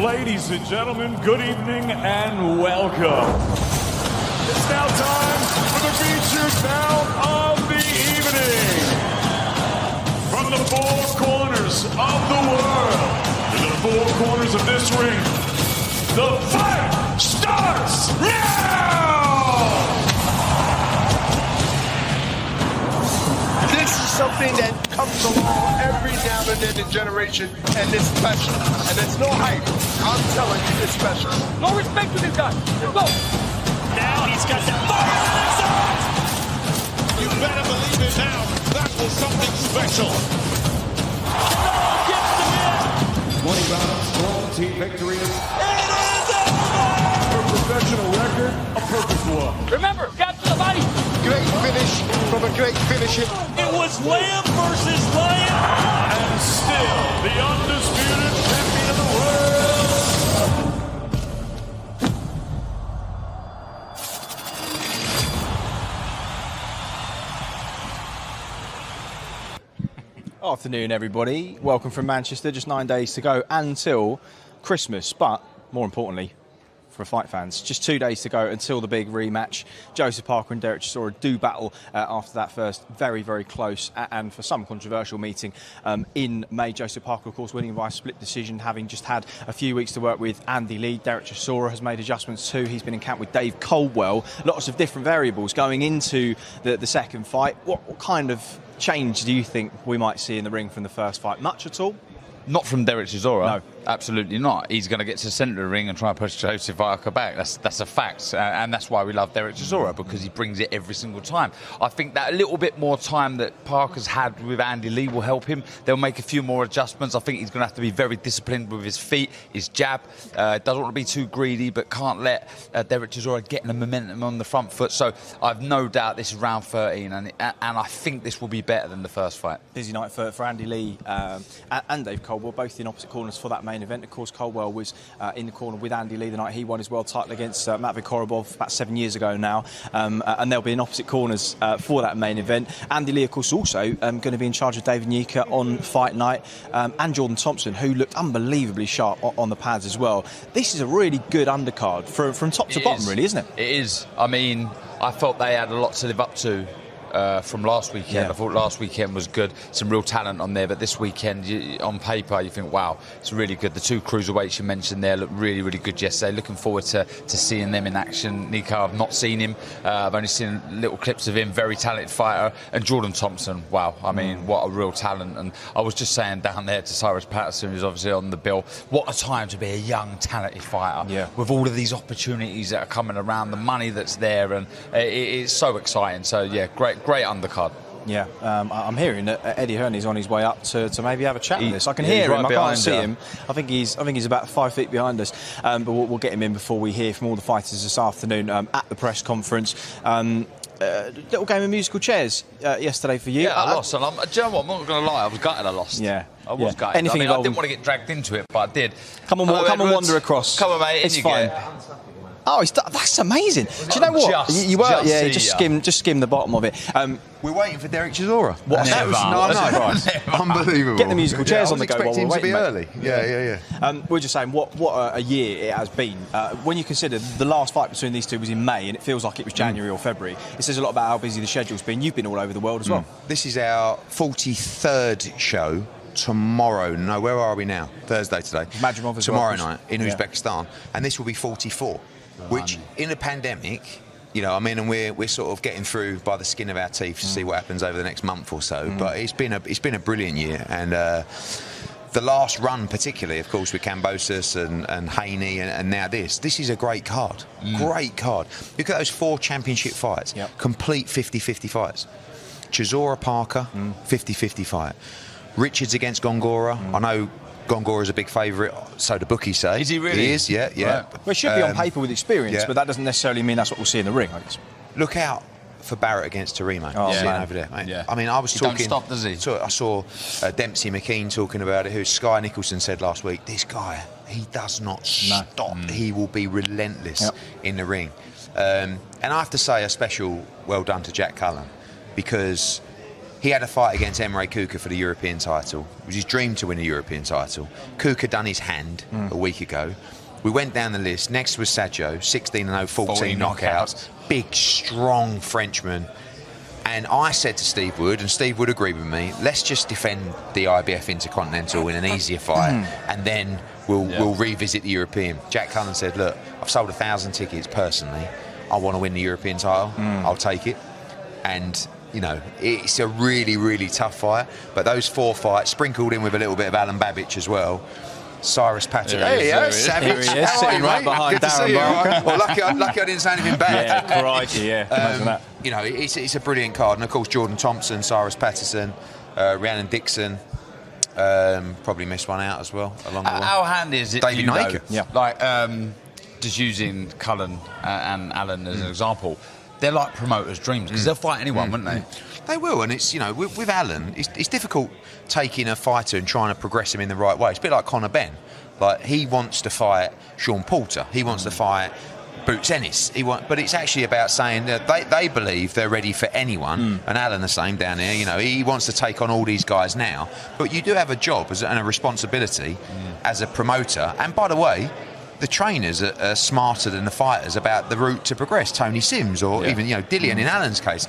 Ladies and gentlemen, good evening and welcome. It's now time for the featured bout of the evening. From the four corners of the world to the four corners of this ring, the fight starts now! This is something that comes along every now and then in generation, and it's special. And it's no hype. I'm telling you, it's special. No respect to this guy. Let's go. Now he's got the fire in his eyes. You better believe it now. That was something special. Chisora gets the win. 20 rounds, strong team victory. It is over. Her professional record, a perfect one. Remember, capture the body. Great finish from a great finisher. It was Lamb versus Lion. And still the undisputed champion of the world. Afternoon, everybody. Welcome from Manchester. Just 9 days to go until Christmas, but more importantly, for fight fans, just 2 days to go until the big rematch. Joseph Parker and Derek Chisora do battle after that first very, very close and for some controversial meeting in May. Joseph Parker, of course, winning by split decision, having just had a few weeks to work with Andy Lee. Derek Chisora has made adjustments too. He's been in camp with Dave Coldwell. Lots of different variables going into the second fight. What kind of change do you think we might see in the ring from the first fight? Much at all? Not from Derek Chisora. No. Absolutely not. He's going to get to the centre of the ring and try and push Joseph Parker back. That's a fact. And that's why we love Derek Chisora, because he brings it every single time. I think that a little bit more time that Parker's had with Andy Lee will help him. They'll make a few more adjustments. I think he's going to have to be very disciplined with his feet, his jab. Doesn't want to be too greedy, but can't let Derek Chisora get the momentum on the front foot. So I've no doubt this is round 13, and I think this will be better than the first fight. Busy night for Andy Lee and Dave Coldwell, both in opposite corners for that main event. Of course, Coldwell was in the corner with Andy Lee the night he won his world title against Matt Korobov about 7 years ago now, and they'll be in opposite corners for that main event. Andy Lee, of course, also going to be in charge of David Nyika on fight night, and Jordan Thompson, who looked unbelievably sharp on the pads as well. This is a really good undercard from top to bottom, really, isn't it? It is. I mean, I felt they had a lot to live up to from last weekend. Yeah. I thought last weekend was good, some real talent on there, but this weekend on paper you think, wow, it's really good. The two cruiserweights you mentioned there looked really, really good yesterday. Looking forward to seeing them in action. Nico, I've not seen him. I've only seen little clips of him. Very talented fighter. And Jordan Thompson, wow, I mean, what a real talent. And I was just saying down there to Cyrus Patterson, who's obviously on the bill, what a time to be a young, talented fighter. Yeah. With all of these opportunities that are coming around, the money that's there, and it's so exciting. So yeah, great undercard. Yeah, I'm hearing that Eddie Hearney's on his way up to maybe have a chat on this. I can hear him. Right, I can't see him. I think he's about 5 feet behind us. But we'll get him in before we hear from all the fighters this afternoon at the press conference. Little game of musical chairs yesterday for you. Yeah, I lost. And do you know what? I'm not going to lie. I was gutted I lost. Yeah. I was gutted. Anything I didn't want to get dragged into it, but I did. Come on, wander across. Come on, mate. It's fine. Oh, that's amazing. Do you know what? Just skim the bottom of it. We're waiting for Derek Chisora. What? That was unbelievable. Get the musical chairs on the go. I was expecting him to be early. Yeah. We're just saying what a year it has been. When you consider the last fight between these two was in May, and it feels like it was January or February. It says a lot about how busy the schedule's been. You've been all over the world as well. This is our 43rd show. Tomorrow, no, where are we now? Thursday today. Madrimov as tomorrow well. night in Uzbekistan, and this will be 44. Which, in a pandemic, you know, I mean, and we're sort of getting through by the skin of our teeth to see what happens over the next month or so. But it's been a brilliant year, and the last run, particularly, of course, with Kambosos and Haney, and now this is a great card. Great card. Look at those 4 championship fights, complete 50-50 fights. Chisora Parker, 50-50 fight. Richards against Gongora. I know Gongora's a big favourite, so the bookies say. Is he really? He is, yeah. Right. Well, it should be on paper with experience, but that doesn't necessarily mean that's what we'll see in the ring, I guess. Look out for Barrett against Torimo. Over there, mate. Yeah. I mean, I was talking. Don't stop, does he? I saw Dempsey McKean talking about it, who Sky Nicholson said last week. This guy, he does not stop. He will be relentless in the ring. And I have to say a special well done to Jack Cullen, because He had a fight against Emre Kuka for the European title. It was his dream to win a European title. Kuka done his hand a week ago. We went down the list. Next was Sergio, 16-0, 14 knockouts. Big, strong Frenchman. And I said to Steve Wood, and Steve Wood agreed with me, let's just defend the IBF Intercontinental in an easier fight, and then we'll revisit the European. Jack Cullen said, look, I've sold 1,000 tickets personally. I want to win the European title. I'll take it. And, you know, it's a really, really tough fight. But those 4 fights, sprinkled in with a little bit of Alan Babbage as well. Cyrus Patton. Hey, Savage. Here he is, sitting right behind Darren Barker. Well, lucky I didn't say anything bad. Yeah, crikey, imagine that. You know, it's a brilliant card. And, of course, Jordan Thompson, Cyrus Patterson, Rhiannon Dixon. Probably missed one out as well along the way. How handy is it, David Naker. Yeah. Like, just using Cullen and Alan as an example, they're like promoters' dreams, because they'll fight anyone, wouldn't they? They will, and it's, you know, with Alan, it's difficult taking a fighter and trying to progress him in the right way. It's a bit like Conor Benn. Like, he wants to fight Sean Porter. He wants to fight Boots Ennis. But it's actually about saying that they believe they're ready for anyone. And Alan the same down here. You know, he wants to take on all these guys now. But you do have a job and a responsibility as a promoter. And by the way, the trainers are smarter than the fighters about the route to progress. Tony Sims or even, you know, Dillian in Alan's case.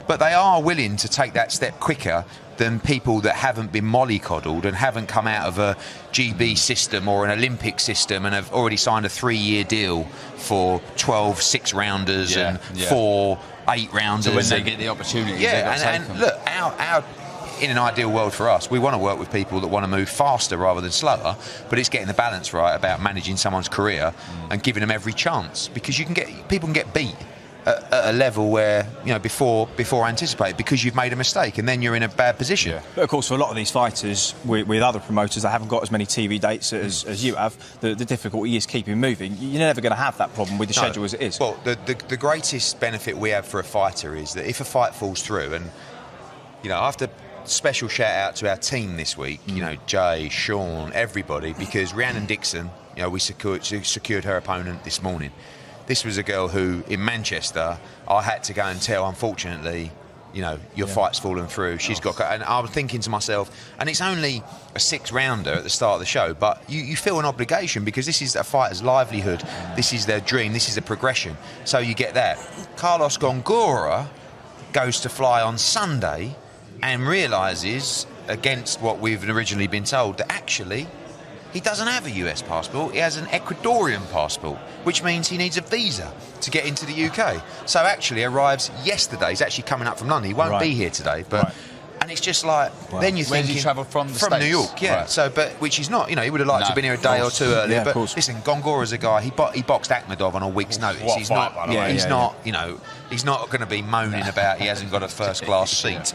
But they are willing to take that step quicker than people that haven't been mollycoddled and haven't come out of a GB system or an Olympic system and have already signed a 3-year deal for 12 6-rounders and 4 8-rounders. So when they get the opportunity, and look, our in an ideal world for us, we want to work with people that want to move faster rather than slower, but it's getting the balance right about managing someone's career and giving them every chance, because people can get beat at a level where, you know, before anticipated, because you've made a mistake, and then you're in a bad position. But of course, for a lot of these fighters with other promoters that haven't got as many TV dates as you have, the difficulty is keeping moving. You're never going to have that problem with the schedule as it is. Well, the greatest benefit we have for a fighter is that if a fight falls through, and, you know, after special shout out to our team this week, you know, Jay, Sean, everybody, because Rhiannon Dixon, you know, we secured her opponent this morning. This was a girl who, in Manchester, I had to go and tell, unfortunately, you know, your fight's fallen through. She's got... And I was thinking to myself, and it's only a 6-rounder at the start of the show, but you feel an obligation, because this is a fighter's livelihood. This is their dream. This is a progression. So you get that. Carlos Gongora goes to fly on Sunday and realises, against what we've originally been told, that actually he doesn't have a US passport, he has an Ecuadorian passport, which means he needs a visa to get into the UK. So actually arrives yesterday. He's actually coming up from London. He won't be here today, but and it's just like, then you're thinking... Where's he travelled from? The From States? New York, yeah. Right. So, but which is not, you know, he would have liked to have been here a day or two earlier. Yeah, but listen, Gongora's a guy, he boxed Akhmedov on a week's notice. What He's fight, not, by the way. he's not, you know, he's not going to be moaning about he hasn't got a first class seat.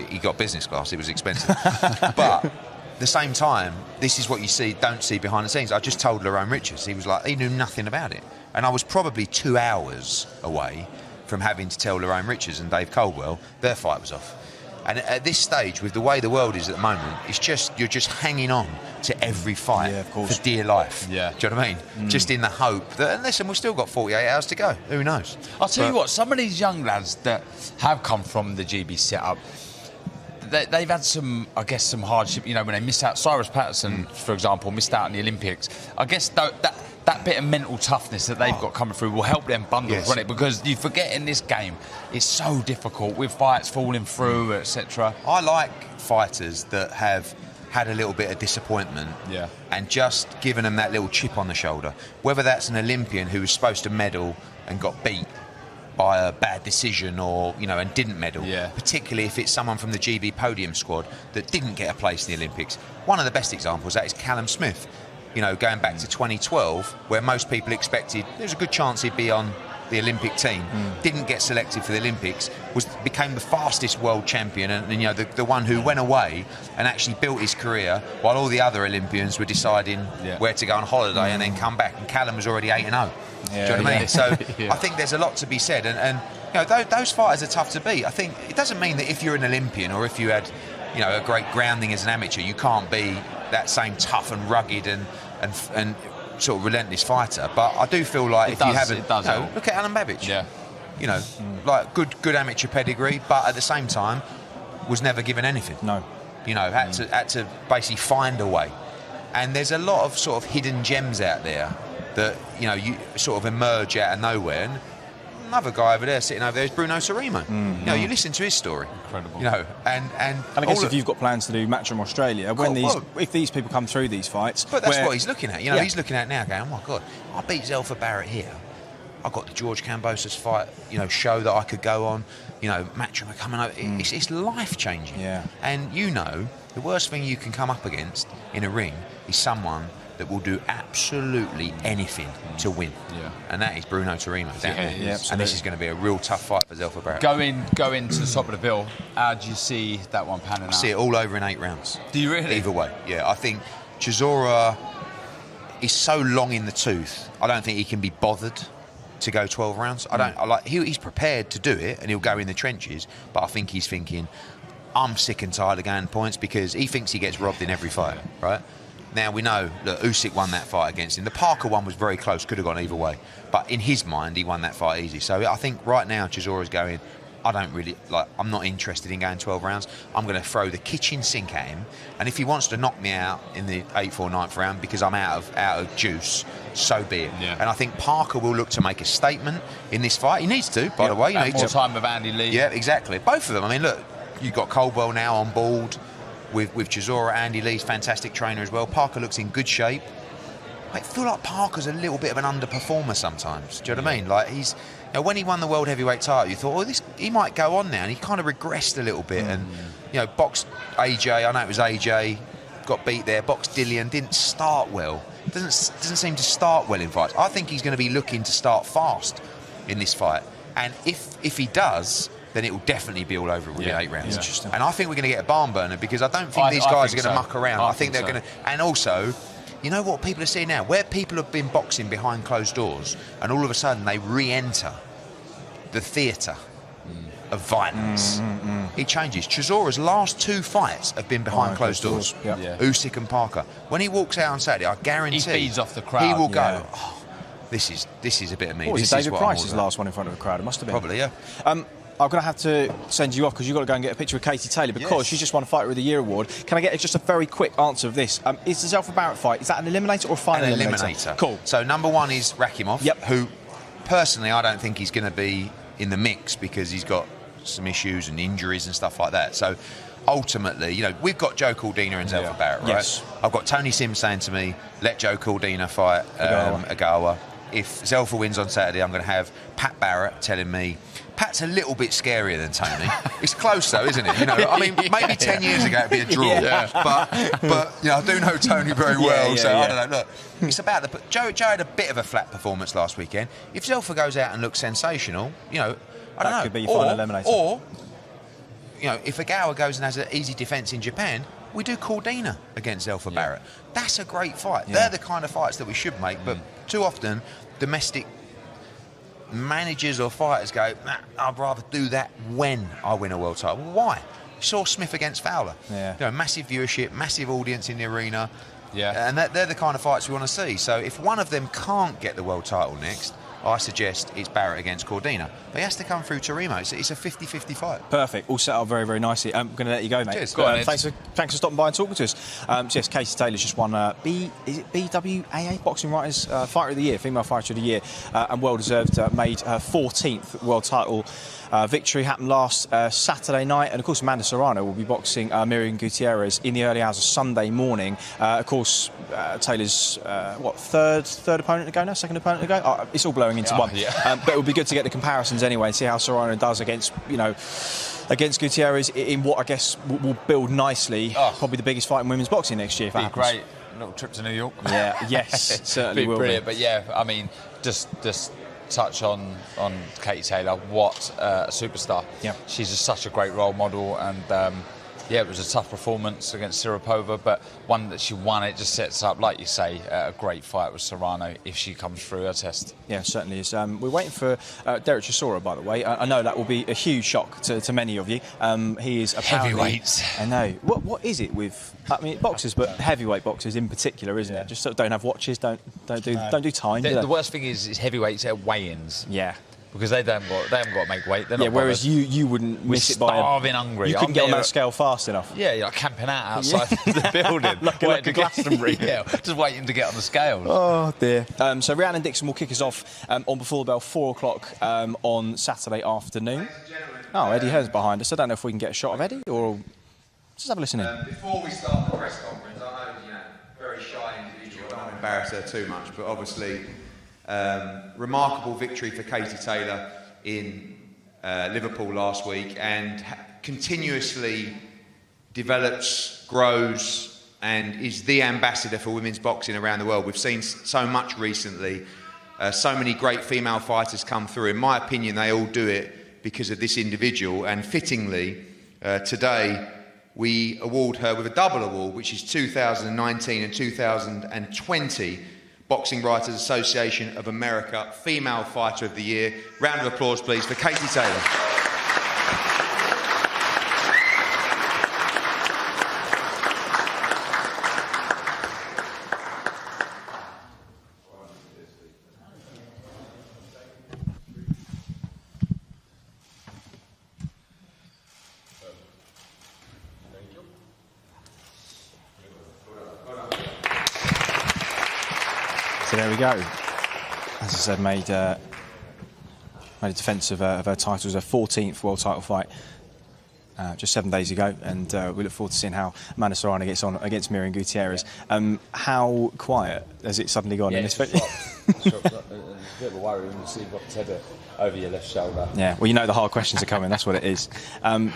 He got business class, it was expensive. But at the same time, this is what you don't see behind the scenes. I just told Lerone Richards, he was like, he knew nothing about it. And I was probably 2 hours away from having to tell Lerone Richards and Dave Coldwell their fight was off. And at this stage, with the way the world is at the moment, it's just, you're just hanging on to every fight for dear life. Yeah. Do you know what I mean? Just in the hope that, and listen, we've still got 48 hours to go. Who knows? I'll tell you what, some of these young lads that have come from the GB setup, they've had some hardship, you know, when they missed out. Cyrus Patterson, for example, missed out in the Olympics. I guess that bit of mental toughness that they've got coming through will help them bundles, won't it? Because you forget in this game, it's so difficult with fights falling through, etc. I like fighters that have had a little bit of disappointment and just given them that little chip on the shoulder. Whether that's an Olympian who was supposed to medal and got beat by a bad decision, or, you know, and didn't medal, particularly if it's someone from the GB podium squad that didn't get a place in the Olympics. One of the best examples of that is Callum Smith. You know, going back to 2012, where most people expected there's a good chance he'd be on the Olympic team, didn't get selected for the Olympics, became the fastest world champion, and you know, the one who went away and actually built his career while all the other Olympians were deciding where to go on holiday and then come back, and Callum was already 8-0. Do you know what I mean? So I think there's a lot to be said, and you know, those fighters are tough to beat. I think it doesn't mean that if you're an Olympian or if you had, you know, a great grounding as an amateur, you can't be that same tough and rugged and sort of relentless fighter. But I do feel like if you haven't, look at Alan Babbage. You know, like good amateur pedigree, but at the same time, was never given anything. No. You know, had to basically find a way. And there's a lot of sort of hidden gems out there that, you know, you sort of emerge out of nowhere. And another guy over there, sitting over there, is Bruno Cerrimo. You know, you listen to his story. Incredible. You know, and I guess if you've got plans to do Matchroom Australia, if these people come through these fights... But that's what he's looking at. You know, he's looking at now going, oh, my God, I beat Zelfa Barrett here. I've got the George Kambosos fight, you know, show that I could go on. You know, Matchroom are coming over. It's life-changing. Yeah. And, you know, the worst thing you can come up against in a ring is someone that will do absolutely anything to win. Yeah. And that is Bruno Cerrimo. And this is going to be a real tough fight for Zelfa Barrett. Going to the top of the bill, how do you see that one panning out? I see it all over in 8 rounds. Do you really? Either way, yeah. I think Chisora is so long in the tooth, I don't think he can be bothered to go 12 rounds. He's prepared to do it, and he'll go in the trenches, but I think he's thinking, I'm sick and tired of going points, because he thinks he gets robbed in every fight, right? Now, we know that Usyk won that fight against him. The Parker one was very close, could have gone either way. But in his mind, he won that fight easy. So I think right now, Chisora's going, I'm not interested in going 12 rounds. I'm going to throw the kitchen sink at him. And if he wants to knock me out in the 8th or 9th round because I'm out of juice, so be it. Yeah. And I think Parker will look to make a statement in this fight. He needs to, by the way. More time with Andy Lee. Yeah, exactly. Both of them. I mean, look, you've got Coldwell now on board with Chisora. Andy Lee's fantastic trainer as well. Parker looks in good shape. I feel like Parker's a little bit of an underperformer sometimes. Do you know what I mean? Like, he's, you know, when he won the world heavyweight title, you thought, he might go on now, and he kind of regressed a little bit. And, you know, boxed AJ. I know it was AJ, got beat there. Boxed Dillian, didn't start well. Doesn't seem to start well in fights. I think he's going to be looking to start fast in this fight. And if he does, then it will definitely be all over within 8 rounds. Interesting. And I think we're going to get a barn burner, because I don't think these guys are going to muck around. I think they're going to... And also, you know what people are seeing now? Where people have been boxing behind closed doors, and all of a sudden they re-enter the theatre of violence. It changes. Chisora's last 2 fights have been behind closed doors. Usyk and Parker. When he walks out on Saturday, I guarantee... He feeds off the crowd. He will go, oh, this is a bit of me. Was it David Price's last one in front of a crowd? It must have been. Probably, yeah. I'm going to have to send you off, because you've got to go and get a picture of Katie Taylor, because she just won a Fighter of the Year award. Can I get just a very quick answer of this? Is the Zelfa Barrett fight, is that an eliminator or a final eliminator? Cool. So number 1 is Rakimov, who personally I don't think he's going to be in the mix, because he's got some issues and injuries and stuff like that. So ultimately, you know, we've got Joe Cordina and Zelfa Barrett, right? Yes. I've got Tony Sims saying to me, let Joe Cordina fight Agawa. If Zelfa wins on Saturday, I'm going to have Pat Barrett telling me, Pat's a little bit scarier than Tony. It's close though, isn't it? You know, I mean, maybe 10 years ago it'd be a draw. But you know, I do know Tony very well, I don't know. Look, it's about the... Joe had a bit of a flat performance last weekend. If Zelfa goes out and looks sensational, you know, I don't know. That could be your final eliminator. Or, you know, if Agawa goes and has an easy defence in Japan, we do Cordina against Zelfa Barrett. That's a great fight. They're the kind of fights that we should make, but too often domestic managers or fighters go, nah, I'd rather do that when I win a world title. Well, why? You saw Smith against Fowler. You know, massive viewership, massive audience in the arena. And they're the kind of fights we want to see. So if one of them can't get the world title next, I suggest it's Barrett against Cordina. But he has to come through Cerrimo. It's a 50-50 fight. Perfect. All set up very, very nicely. I'm going to let you go, mate. Cheers. Thanks for stopping by and talking to us. So yes, Katie Taylor's just won BWAA Boxing Writers Fighter of the Year, Female Fighter of the Year, and well-deserved, made her 14th world title victory. Happened last Saturday night. And, of course, Amanda Serrano will be boxing Miriam Gutierrez in the early hours of Sunday morning. Of course, Taylor's, third opponent to go now? Second opponent to go? It's all blowing into one. But it would be good to get the comparisons anyway and see how Serrano does against Gutierrez in what I guess will build nicely. Probably the biggest fight in women's boxing next year. If that happens. Great. A little trip to New York. Yes, certainly will brilliant. But yeah, I mean, just touch on Katie Taylor. What a superstar. She's just such a great role model, and it was a tough performance against Sirapova, but one that she won. It just sets up, like you say, a great fight with Serrano if she comes through her test. Yeah, certainly is. We're waiting for Derek Chisora, by the way. I know that will be a huge shock to many of you. He is apparently heavyweights. I know. What is it with? I mean, boxers, but heavyweight boxers in particular, isn't it? Just sort of don't have watches, don't do time. The worst thing is heavyweights at weigh-ins. Yeah. because they haven't got to make weight. They're not whereas bothered. you wouldn't miss it by starving hungry. You couldn't get on that scale fast enough. Yeah, you're like camping out outside the building, like a Glastonbury. Yeah, just waiting to get on the scales. Oh dear. So Rhiannon Dixon will kick us off on Before the Bell, 4 o'clock on Saturday afternoon. Oh, Eddie Hearn's behind us. I don't know if we can get a shot of Eddie or just have a listen in. Before we start the press conference, I know, very shy individual. I don't want to embarrass her too much, but obviously, remarkable victory for Katie Taylor in Liverpool last week, and continuously develops, grows, and is the ambassador for women's boxing around the world. We've seen so much recently. So many great female fighters come through. In my opinion, they all do it because of this individual, and fittingly, today, we award her with a double award, which is 2019 and 2020 Boxing Writers Association of America Female Fighter of the Year. Round of applause, please, for Katie Taylor. So there we go. As I said, made a defence of her titles, her 14th world title fight just 7 days ago, and we look forward to seeing how Amanda Serrano gets on against Miriam Gutierrez. How quiet has it suddenly gone in this fight? It's a bit of a worry when you see you've got Tedder over your left shoulder. Yeah, well, you know the hard questions are coming, that's what it is.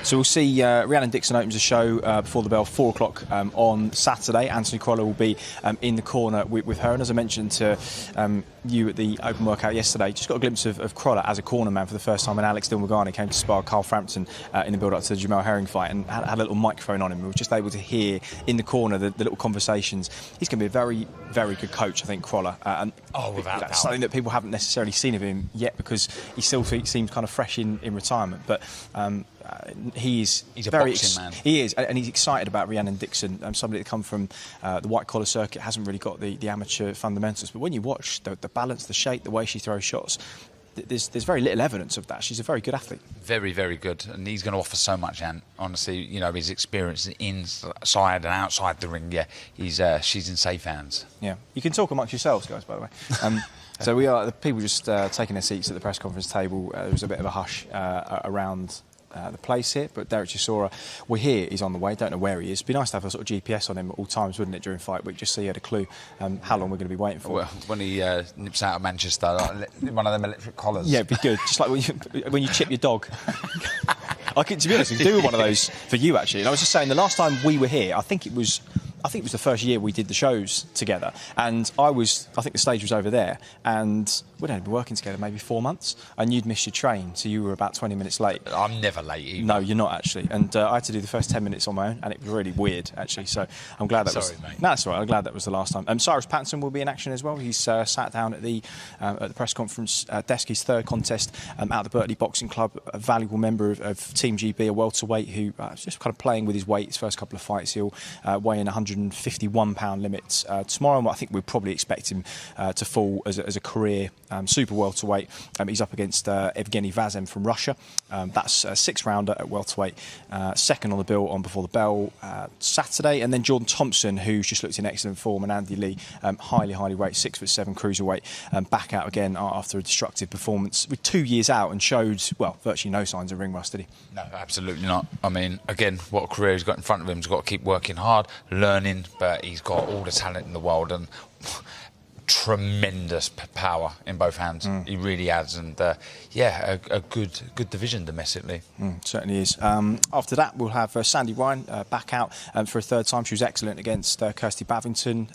So we'll see Rhiannon Dixon opens the show Before the Bell, 4 o'clock on Saturday. Anthony Crolla will be in the corner with her, and as I mentioned to you at the open workout yesterday, just got a glimpse of Crolla as a corner man for the first time when Alex Dilmagani came to spar Carl Frampton in the build-up to the Jamel Herring fight, and had a little microphone on him. We were just able to hear in the corner the little conversations. He's going to be a very, very good coach, I think, Crolla. And without doubt. Something that people haven't necessarily seen of him yet, because he still seems kind of fresh in retirement. But he's a boxing man. He is, and he's excited about Rhiannon Dixon, somebody that come from the white-collar circuit, hasn't really got the amateur fundamentals. But when you watch the balance, the shape, the way she throws shots, there's very little evidence of that. She's a very good athlete. Very, very good. And he's going to offer so much, and honestly, his experience inside and outside the ring, she's in safe hands. Yeah. You can talk amongst yourselves, guys, by the way. So we are, the people just taking their seats at the press conference table. There was a bit of a hush around the place here, but Derek Chisora, we're here, he's on the way, don't know where he is. It'd be nice to have a sort of GPS on him at all times, wouldn't it, during fight week, just so you had a clue how long we're going to be waiting for. Well, when he nips out of Manchester, one of them electric collars. Yeah, it'd be good, just like when you chip your dog. To be honest, I could do one of those for you, actually. And I was just saying, the last time we were here, I think it was the first year we did the shows together, and I think the stage was over there, and we'd only been working together maybe 4 months, and you'd missed your train, so you were about 20 minutes late. I'm never late either. No, you're not, actually. And I had to do the first 10 minutes on my own, and it was really weird, actually. So I'm glad that Sorry, mate. No, that's all right. I'm glad that was the last time. Cyrus Patterson will be in action as well. He's sat down at the press conference desk. His third contest at the Berkeley Boxing Club. A valuable member of Team GB, a welterweight who just kind of playing with his weight. His first couple of fights, he'll weigh in 151-pound limits tomorrow. I think we'll probably expect him to fall as a career super welterweight. He's up against Evgeny Vazem from Russia. That's a 6-rounder at welterweight. Second on the bill on Before the Bell Saturday. And then Jordan Thompson, who's just looked in excellent form, and Andy Lee, highly rated 6'7" cruiserweight, back out again after a destructive performance. With 2 years out, and showed, well, virtually no signs of ring rust, did he? No, absolutely not. I mean, again, what a career he's got in front of him. He's got to keep working hard, learning, but he's got all the talent in the world, and tremendous power in both hands. He really has, and a good division domestically. Certainly is. After that, we'll have Sandy Ryan back out for a third time. She was excellent against Kirsty Bavington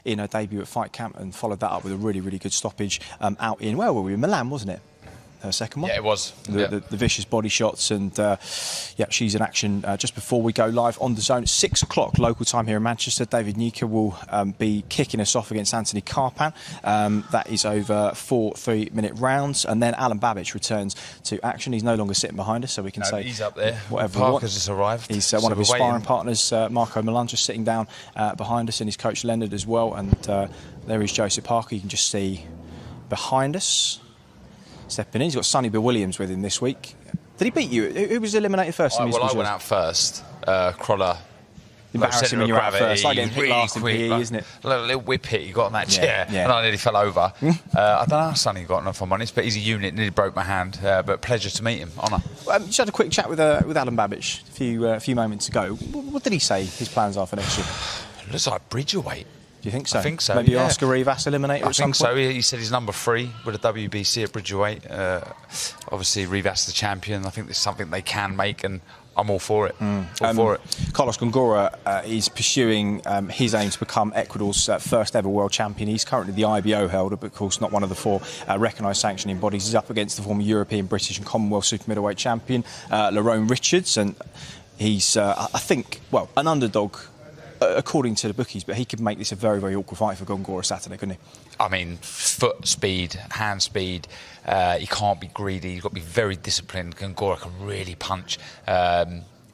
in her debut at Fight Camp, and followed that up with a really good stoppage out in, where were we? Milan, wasn't it? Her second one. Yeah, it was. The vicious body shots, and she's in action just before we go live on Dazn at 6 o'clock local time here in Manchester. David Nika will be kicking us off against Anthony Carpan. That is over 4 3-minute rounds, and then Alan Babbage returns to action. He's no longer sitting behind us, so we can say he's up there. Whatever. Parker's just arrived. He's one of his sparring partners, Marco Milan, just sitting down behind us, and his coach Leonard as well. And there is Joseph Parker. You can just see behind us. stepping in. He's got Sonny Bill Williams with him this week. Did he beat you? Who was eliminated first? I went out first. Crawler. Embarrassing when you're out first. Like getting hit really last in quick, PE, isn't it? A little whip hit he got on that chair, yeah. and I nearly fell over. I don't know how Sonny got enough, if I'm honest, but he's a unit, nearly broke my hand. But pleasure to meet him, honour. You just had a quick chat with Alan Babbage a few moments ago. What did he say his plans are for next year? Looks like Bridgerweight. Do you think so? I think so. Maybe yeah. Oscar Rivas eliminator I at some think so. point? He said he's number 3 with the WBC at Bridgerweight. Obviously, Rivas the champion. I think it's something they can make, and I'm all for it. All for it. Carlos Gongora is pursuing his aim to become Ecuador's first ever world champion. He's currently the IBO holder, but of course not one of the 4 recognised sanctioning bodies. He's up against the former European, British and Commonwealth super middleweight champion, Lerone Richards, and he's, I think, well, an underdog according to the bookies, but he could make this a very, very awkward fight for Gongora Saturday, couldn't he? I mean, foot speed, hand speed, he can't be greedy, he's got to be very disciplined. Gongora can really punch.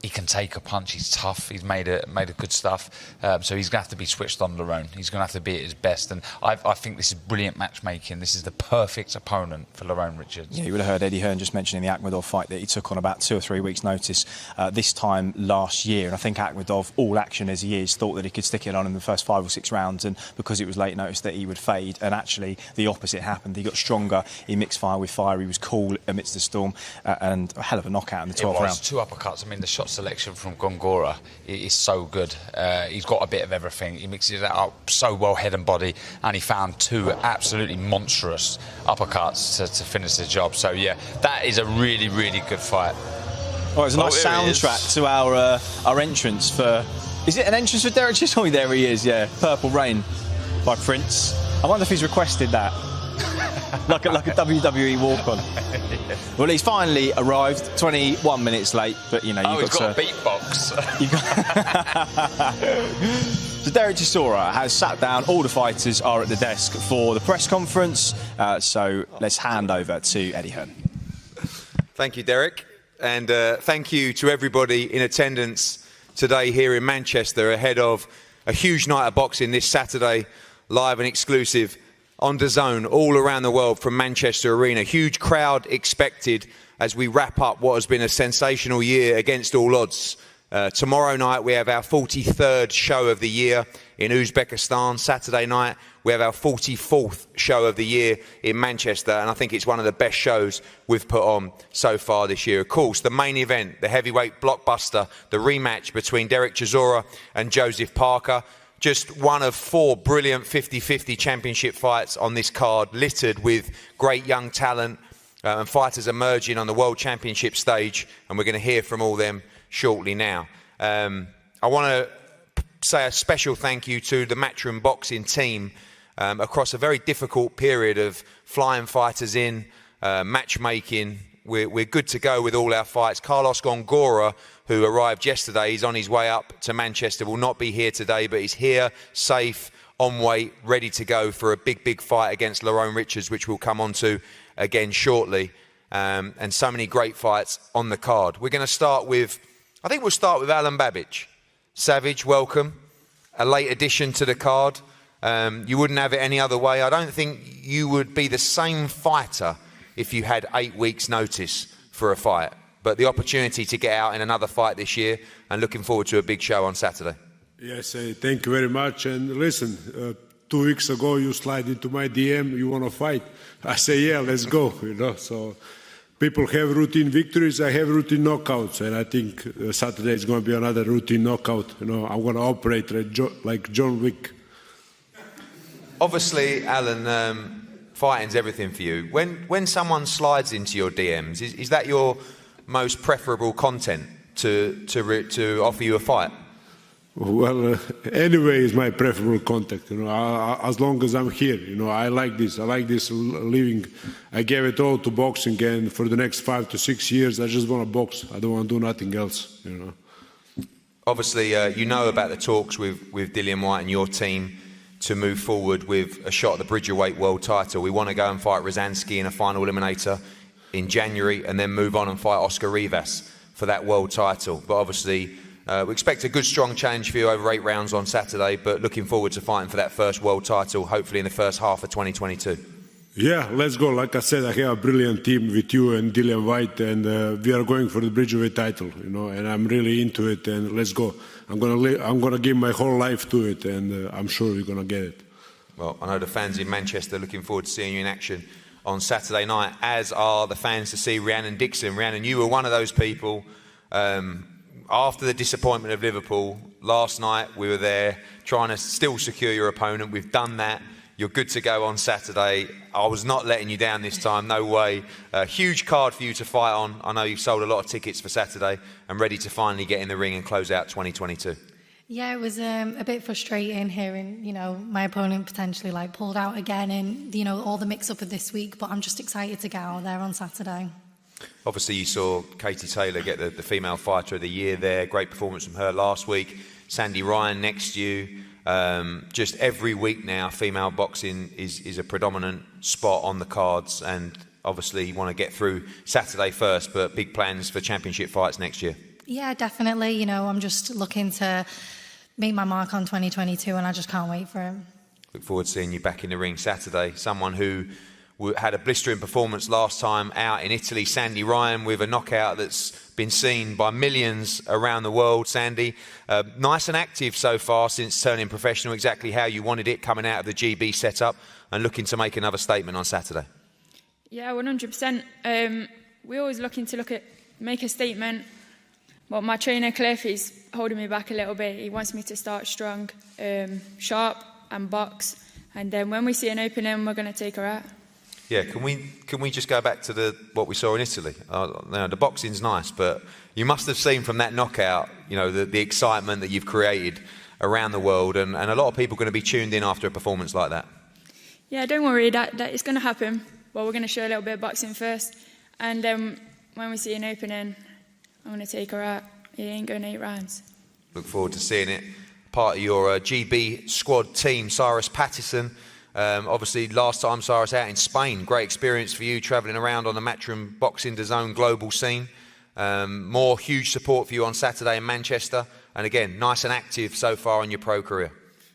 He can take a punch, he's tough, he's made a good stuff. So he's going to have to be switched on Lerone. He's going to have to be at his best. And I think this is brilliant matchmaking. This is the perfect opponent for Lerone Richards. Yeah, you would have heard Eddie Hearn just mentioning the Akhmedov fight that he took on about 2 or 3 weeks' notice this time last year. And I think Akhmedov, all action as he is, thought that he could stick it on in the first 5 or 6 rounds. And because it was late notice that he would fade. And actually, the opposite happened. He got stronger. He mixed fire with fire. He was cool amidst the storm. And a hell of a knockout in the 12th round. 2 uppercuts. I mean, the shot selection from Gongora is so good. He's got a bit of everything. He mixes it up so well, head and body, and he found 2 absolutely monstrous uppercuts to finish the job. So yeah, that is a really, really good fight. Oh, it's a nice soundtrack to our entrance for... Is it an entrance for Derek Chisora? There he is, yeah. Purple Rain by Prince. I wonder if he's requested that. like a WWE walk-on. Well, he's finally arrived, 21 minutes late, but you know you've got a beatbox. So Derek Chisora has sat down. All the fighters are at the desk for the press conference. So let's hand over to Eddie Hearn. Thank you, Derek, and thank you to everybody in attendance today here in Manchester ahead of a huge night of boxing this Saturday, live and exclusive on Dazn all around the world from Manchester Arena. Huge crowd expected as we wrap up what has been a sensational year against all odds. Tomorrow night we have our 43rd show of the year in Uzbekistan. Saturday night we have our 44th show of the year in Manchester, and I think it's one of the best shows we've put on so far this year. Of course, the main event, the heavyweight blockbuster, the rematch between Derek Chisora and Joseph Parker. Just one of 4 brilliant 50-50 championship fights on this card, littered with great young talent and fighters emerging on the World Championship stage, and we're going to hear from all them shortly now. I want to say a special thank you to the Matchroom Boxing team across a very difficult period of flying fighters in, matchmaking. We're good to go with all our fights. Carlos Gongora, who arrived yesterday, he's on his way up to Manchester, will not be here today, but he's here, safe, on weight, ready to go for a big, big fight against Lerone Richards, which we'll come on to again shortly. And so many great fights on the card. We're going to start with, I think we'll start with Alan Babbage. Savage, welcome. A late addition to the card. You wouldn't have it any other way. I don't think you would be the same fighter if you had 8 weeks' notice for a fight. But the opportunity to get out in another fight this year, and looking forward to a big show on Saturday. Yes, thank you very much. And listen, 2 weeks ago you slide into my DM, you want to fight. I say, yeah, let's go. You know, so people have routine victories, I have routine knockouts, and I think Saturday is going to be another routine knockout. You know, I'm going to operate like John Wick. Obviously, Alan, fighting's everything for you. When someone slides into your DMs, is that your most preferable content to offer you a fight? Well, anyway, is my preferable contact. You know, as long as I'm here, you know, I like this. I like this living. I gave it all to boxing, and for the next 5 to 6 years, I just want to box. I don't want to do nothing else. You know. Obviously, you know about the talks with Dillian Whyte and your team to move forward with a shot at the Bridgerweight world title. We want to go and fight Rosansky in a final eliminator in January, and then move on and fight Oscar Rivas for that world title. But obviously, we expect a good, strong challenge for you over 8 rounds on Saturday, but looking forward to fighting for that first world title, hopefully in the first half of 2022. Yeah, let's go. Like I said, I have a brilliant team with you and Dillian White, and we are going for the Bridgeweight title, you know, and I'm really into it, and let's go. I'm gonna give my whole life to it, and I'm sure we're gonna get it. Well, I know the fans in Manchester are looking forward to seeing you in action on Saturday night, as are the fans to see Rhiannon Dixon. Rhiannon, you were one of those people, after the disappointment of Liverpool, last night we were there trying to still secure your opponent. We've done that. You're good to go on Saturday. I was not letting you down this time, no way. A huge card for you to fight on. I know you've sold a lot of tickets for Saturday and ready to finally get in the ring and close out 2022. Yeah, it was a bit frustrating hearing, you know, my opponent potentially like pulled out again and, you know, all the mix-up of this week, but I'm just excited to get out there on Saturday. Obviously, you saw Katie Taylor get the Female Fighter of the Year there. Great performance from her last week. Sandy Ryan next to you. Just every week now, female boxing is a predominant spot on the cards, and obviously you want to get through Saturday first, but big plans for championship fights next year. Yeah, definitely. You know, I'm just looking to make my mark on 2022, and I just can't wait for it. Look forward to seeing you back in the ring Saturday. Someone who had a blistering performance last time out in Italy, Sandy Ryan, with a knockout that's been seen by millions around the world. Sandy, nice and active so far since turning professional, exactly how you wanted it, coming out of the GB setup and looking to make another statement on Saturday. Yeah, 100%. We're always looking to make a statement. Well, my trainer, Cliff, is holding me back a little bit. He wants me to start strong, sharp and box. And then when we see an opening, we're going to take her out. Yeah, can we just go back to what we saw in Italy? The boxing's nice, but you must have seen from that knockout, you know, the excitement that you've created around the world, and a lot of people are going to be tuned in after a performance like that. Yeah, don't worry, that is going to happen. Well, we're going to show a little bit of boxing first, and then when we see an opening, I'm going to take her out. It ain't going 8 rounds. Look forward to seeing it. Part of your GB squad team, Cyrus Pattison. Obviously, last time Cyrus out in Spain, great experience for you, travelling around on the Matchroom Boxing Dazn global scene. More huge support for you on Saturday in Manchester, and again, nice and active so far in your pro career.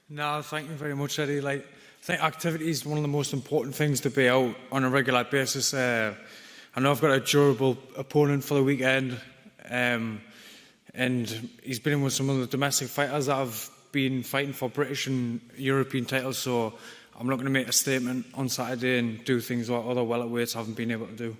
No, thank you very much, Eddie. I think activity is one of the most important things to be out on a regular basis. I know I've got a durable opponent for the weekend, and he's been in with some of the domestic fighters that have been fighting for British and European titles, so I'm not going to make a statement on Saturday and do things what other welterweights haven't been able to do.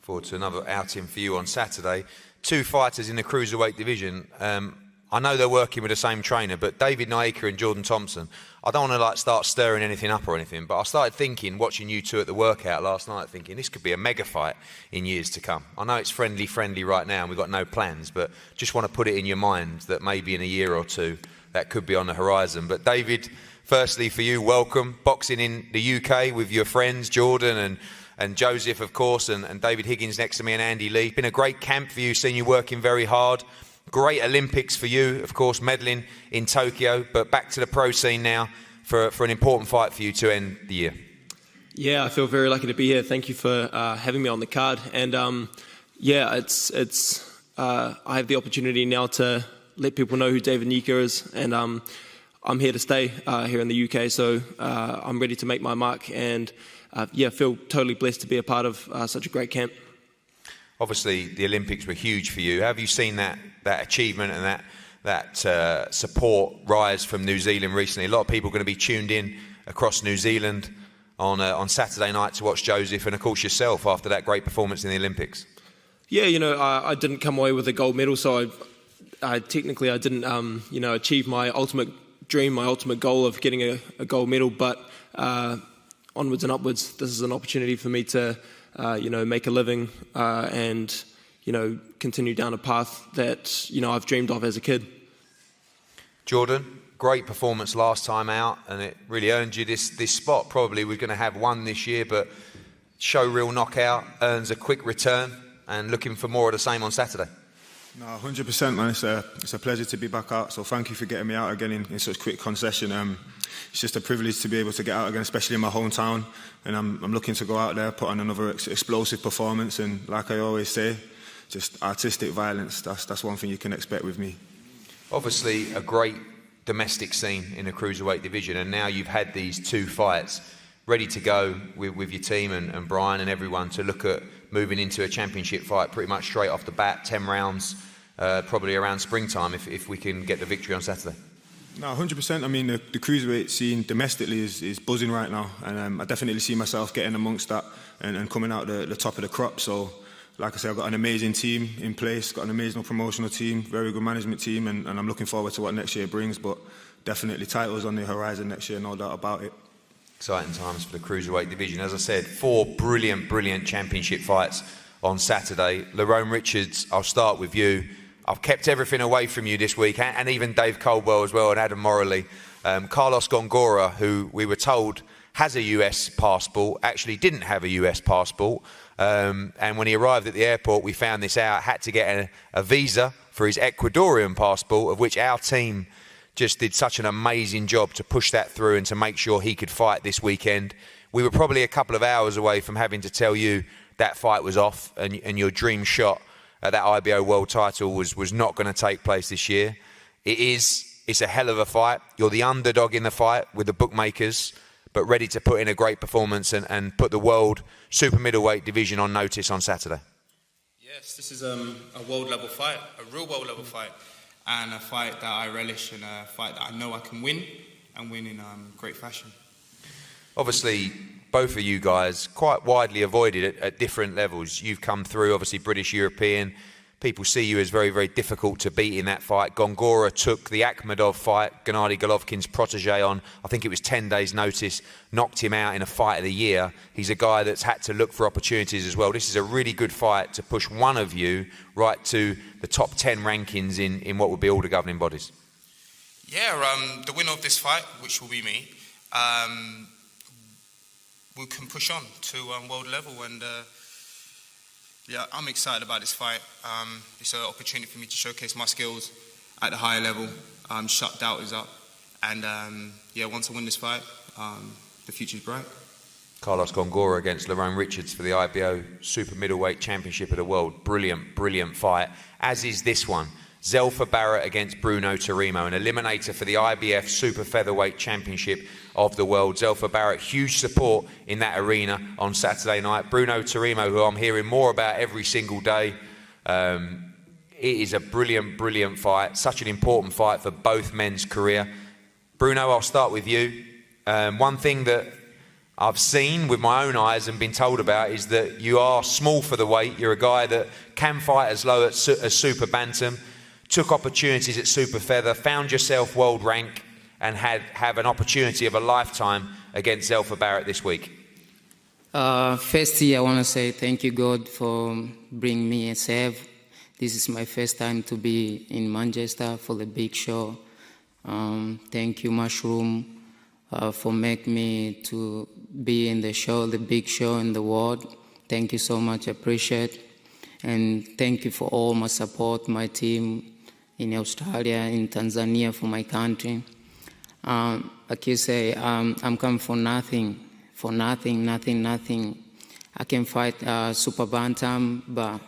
Forward to another outing for you on Saturday. 2 fighters in the Cruiserweight division. I know they're working with the same trainer, but David Naika and Jordan Thompson, I don't want to start stirring anything up or anything, but I started thinking, watching you two at the workout last night, thinking this could be a mega fight in years to come. I know it's friendly right now and we've got no plans, but just want to put it in your mind that maybe in a year or two that could be on the horizon. But David, firstly for you, welcome. Boxing in the UK with your friends, Jordan and Joseph, of course, and David Higgins next to me and Andy Lee. Been a great camp for you, seeing you working very hard. Great Olympics for you, of course, medaling in Tokyo, but back to the pro scene now for an important fight for you to end the year. Yeah, I feel very lucky to be here. Thank you for having me on the card. And yeah, I have the opportunity now to let people know who David Naika is, and I'm here to stay here in the UK, so I'm ready to make my mark, and yeah, feel totally blessed to be a part of such a great camp. Obviously, the Olympics were huge for you. Have you seen that achievement and that support rise from New Zealand recently? A lot of people are going to be tuned in across New Zealand on Saturday night to watch Joseph, and of course yourself after that great performance in the Olympics. Yeah, you know, I didn't come away with a gold medal, so I technically didn't, you know, achieve my ultimate dream, my ultimate goal of getting a gold medal. But onwards and upwards, this is an opportunity for me to, you know, make a living and, you know, continue down a path that, you know, I've dreamed of as a kid. Jordan, great performance last time out, and it really earned you this spot. Probably we're going to have one this year, but show real knockout, earns a quick return, and looking for more of the same on Saturday. No, 100%, man. It's a pleasure to be back out. So thank you for getting me out again in such quick concession. It's just a privilege to be able to get out again, especially in my hometown. And I'm looking to go out there, put on another explosive performance. And like I always say, just artistic violence. That's one thing you can expect with me. Obviously, a great domestic scene in the Cruiserweight division, and now you've had these 2 fights ready to go with your team and Brian and everyone to look at moving into a championship fight pretty much straight off the bat, 10 rounds, probably around springtime if we can get the victory on Saturday? No, 100%. I mean, the cruiserweight scene domestically is buzzing right now, and I definitely see myself getting amongst that and coming out the top of the crop. So, like I said, I've got an amazing team in place, got an amazing promotional team, very good management team, and I'm looking forward to what next year brings, but definitely titles on the horizon next year, no doubt about it. Exciting times for the cruiserweight division. As I said, 4 brilliant championship fights on Saturday. Lerone Richards, I'll start with you. I've kept everything away from you this week, and even Dave Coldwell as well, and Adam Morley. Carlos Gongora, who we were told has a US passport, actually didn't have a US passport. And when he arrived at the airport, we found this out, had to get a visa for his Ecuadorian passport, of which our team just did such an amazing job to push that through and to make sure he could fight this weekend. We were probably a couple of hours away from having to tell you that fight was off and your dream shot at that IBO world title was not going to take place this year. It's a hell of a fight. You're the underdog in the fight with the bookmakers, but ready to put in a great performance and put the world super middleweight division on notice on Saturday. Yes, this is a world level fight, a real world level fight, and a fight that I relish and a fight that I know I can win and win in great fashion. Obviously, both of you guys quite widely avoided at different levels. You've come through, obviously British, European. People see you as very, very difficult to beat in that fight. Gongora took the Akhmedov fight, Gennady Golovkin's protege, on, I think it was 10 days' notice, knocked him out in a fight of the year. He's a guy that's had to look for opportunities as well. This is a really good fight to push one of you right to the top 10 rankings in what would be all the governing bodies. Yeah, the winner of this fight, which will be me, we can push on to world level, and yeah, I'm excited about this fight. It's an opportunity for me to showcase my skills at the higher level, shut doubters up, and yeah, once I win this fight, the future's bright. Carlos Gongora against Lerone Richards for the IBO Super Middleweight Championship of the World. Brilliant fight, as is this one. Zelfa Barrett against Bruno Tarimo, an eliminator for the IBF Super Featherweight Championship of the World. Zelfa Barrett, huge support in that arena on Saturday night. Bruno Tarimo, who I'm hearing more about every single day. It is a brilliant fight, such an important fight for both men's career. Bruno, I'll start with you. One thing that I've seen with my own eyes and been told about is that you are small for the weight. You're a guy that can fight as low as Super Bantam. Took opportunities at Super Feather, found yourself world rank, and have an opportunity of a lifetime against Zelfa Barrett this week. Firstly, I want to say thank you, God, for bringing me a save. This is my first time to be in Manchester for the big show. Thank you, Mushroom, for making me to be in the show, the big show in the world. Thank you so much, I appreciate it. And thank you for all my support, my team, in Australia, in Tanzania, for my country. Like you say, I'm coming for nothing. I can fight Super Bantam, but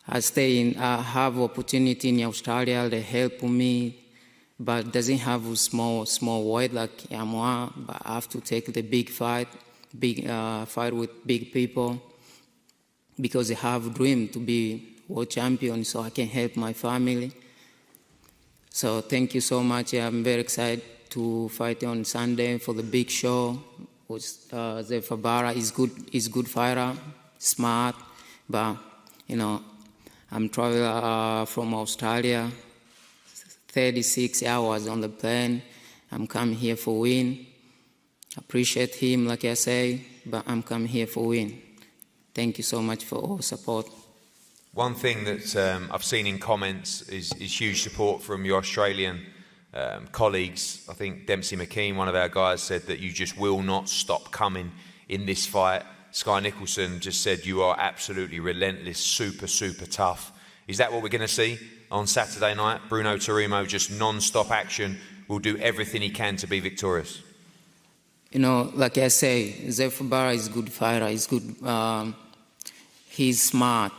I have opportunity in Australia. They help me, but doesn't have a small weight like Yamwa. But I have to take the big fight with big people, because I have a dream to be world champion, so I can help my family. So thank you so much. I'm very excited to fight on Sunday for the big show. Zelfa Barrett is good fighter, smart, but you know, I'm traveling from Australia, 36 hours on the plane. I'm coming here for win. Appreciate him, like I say, but I'm coming here for win. Thank you so much for all support. One thing that I've seen in comments is huge support from your Australian colleagues. I think Dempsey McKean, one of our guys, said that you just will not stop coming in this fight. Sky Nicholson just said you are absolutely relentless, super tough. Is that what we're going to see on Saturday night? Bruno Tarimo, just non-stop action, will do everything he can to be victorious. You know, like I say, Zelfa Barrett is a good fighter. He's good. He's smart.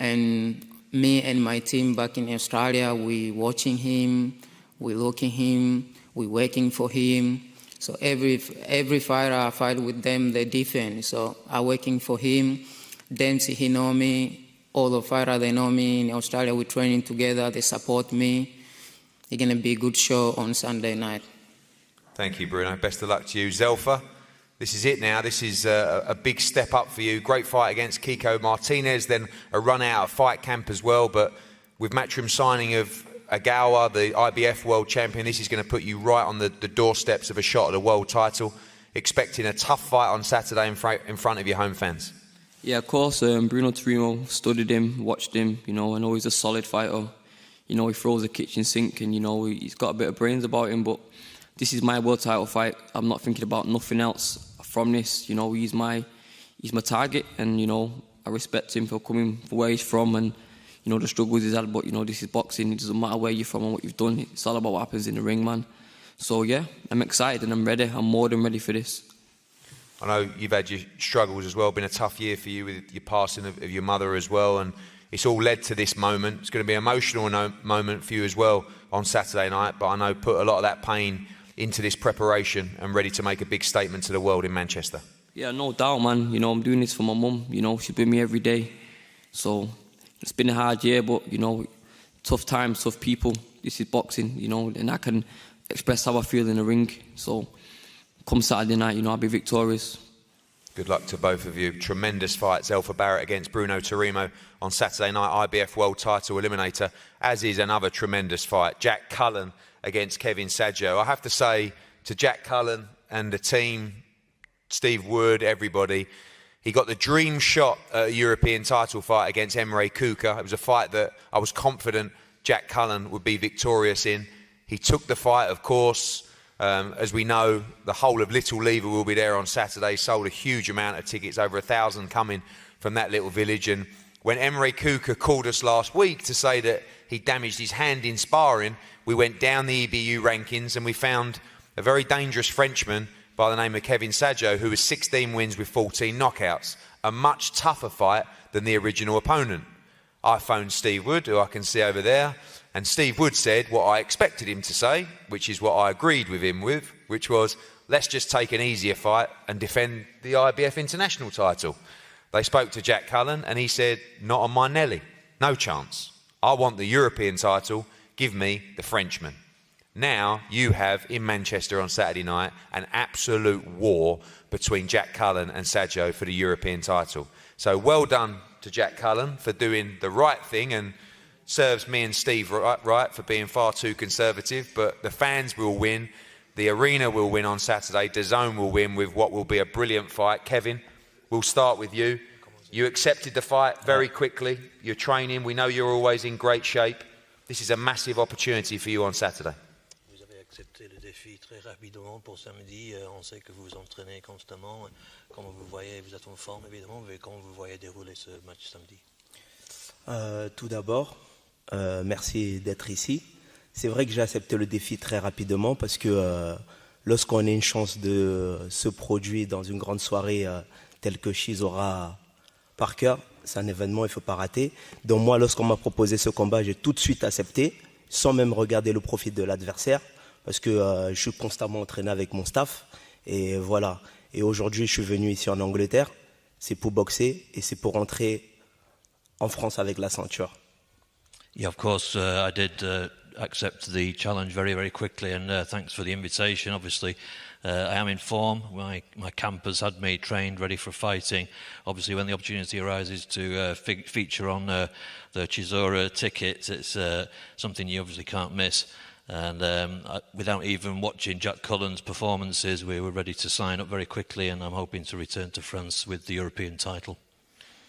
And me and my team back in Australia, we watching him, we looking him, we working for him. So every fighter I fight with them, they defend. So I'm working for him. Dempsey, he know me. All the fighters, they know me. In Australia, we're training together. They support me. It's going to be a good show on Sunday night. Thank you, Bruno. Best of luck to you. Zelfa, this is it now. This is a big step up for you. Great fight against Kiko Martinez, then a run out of fight camp as well. But with Matchroom signing of Agawa, the IBF world champion, this is going to put you right on the doorsteps of a shot at a world title. Expecting a tough fight on Saturday in front of your home fans. Yeah, of course. Bruno Turimo, studied him, watched him. You know, I know he's a solid fighter. You know, he throws the kitchen sink, and you know he's got a bit of brains about him. But this is my world title fight. I'm not thinking about nothing else from this. You know, he's my target, and you know I respect him for coming from where he's from, and you know the struggles he's had. But you know, this is boxing. It doesn't matter where you're from and what you've done. It's all about what happens in the ring, man. So yeah, I'm excited and I'm ready. I'm more than ready for this. I know you've had your struggles as well. Been a tough year for you with your passing of your mother as well, and it's all led to this moment. It's going to be an emotional moment for you as well on Saturday night, but I know put a lot of that pain into this preparation and ready to make a big statement to the world in Manchester. Yeah, no doubt, man. You know, I'm doing this for my mum. You know, she's been with me every day. So it's been a hard year, but, you know, tough times, tough people. This is boxing, you know, and I can express how I feel in the ring. So come Saturday night, you know, I'll be victorious. Good luck to both of you. Tremendous fight. Zelfa Barrett against Bruno Turimo on Saturday night, IBF World Title Eliminator, as is another tremendous fight. Jack Cullen against Kevin Saggio. I have to say to Jack Cullen and the team, Steve Wood, everybody, he got the dream shot at a European title fight against Emre Kuka. It was a fight that I was confident Jack Cullen would be victorious in. He took the fight, of course. As we know, the whole of Little Lever will be there on Saturday. Sold a huge amount of tickets, over 1,000 coming from that little village. And when Emre Kuka called us last week to say that he damaged his hand in sparring, we went down the EBU rankings and we found a very dangerous Frenchman by the name of Kevin Saggio, who was 16 wins with 14 knockouts. A much tougher fight than the original opponent. I phoned Steve Wood, who I can see over there, and Steve Wood said what I expected him to say, which is what I agreed with him with, which was, let's just take an easier fight and defend the IBF international title. They spoke to Jack Cullen and he said, not on my Nelly, no chance. I want the European title, give me the Frenchman. Now you have in Manchester on Saturday night an absolute war between Jack Cullen and Saggio for the European title. So well done to Jack Cullen for doing the right thing, and serves me and Steve right for being far too conservative, but the fans will win. The arena will win on Saturday. Dazn will win with what will be a brilliant fight. Kevin, we'll start with you. You accepted the fight very quickly. You're training. We know you're always in great shape. This is a massive opportunity for you on Saturday. Vous avez accepté le défi très rapidement pour samedi. On sait que vous vous entraînez constamment. Comme vous voyez, vous êtes en forme évidemment. Mais comment vous voyez dérouler ce match samedi? Tout d'abord, merci d'être ici. C'est vrai que j'ai accepté le défi très rapidement parce que lorsqu'on a une chance de se produire dans une grande soirée telle que Chisora Parker, c'est un événement, il ne faut pas rater. Donc moi, lorsqu'on m'a proposé ce combat, j'ai tout de suite accepté, sans même regarder le profil de l'adversaire, parce que je suis constamment entraîné avec mon staff. Et voilà. Et aujourd'hui, je suis venu ici en Angleterre, c'est pour boxer et c'est pour rentrer en France avec la ceinture. Yeah, of course, I did accept the challenge very, very quickly, and thanks for the invitation. Obviously, I am in form. My camp has had me trained, ready for fighting. Obviously, when the opportunity arises to feature on the Chisora ticket, it's something you obviously can't miss. And without even watching Jack Cullen's performances, we were ready to sign up very quickly, and I'm hoping to return to France with the European title.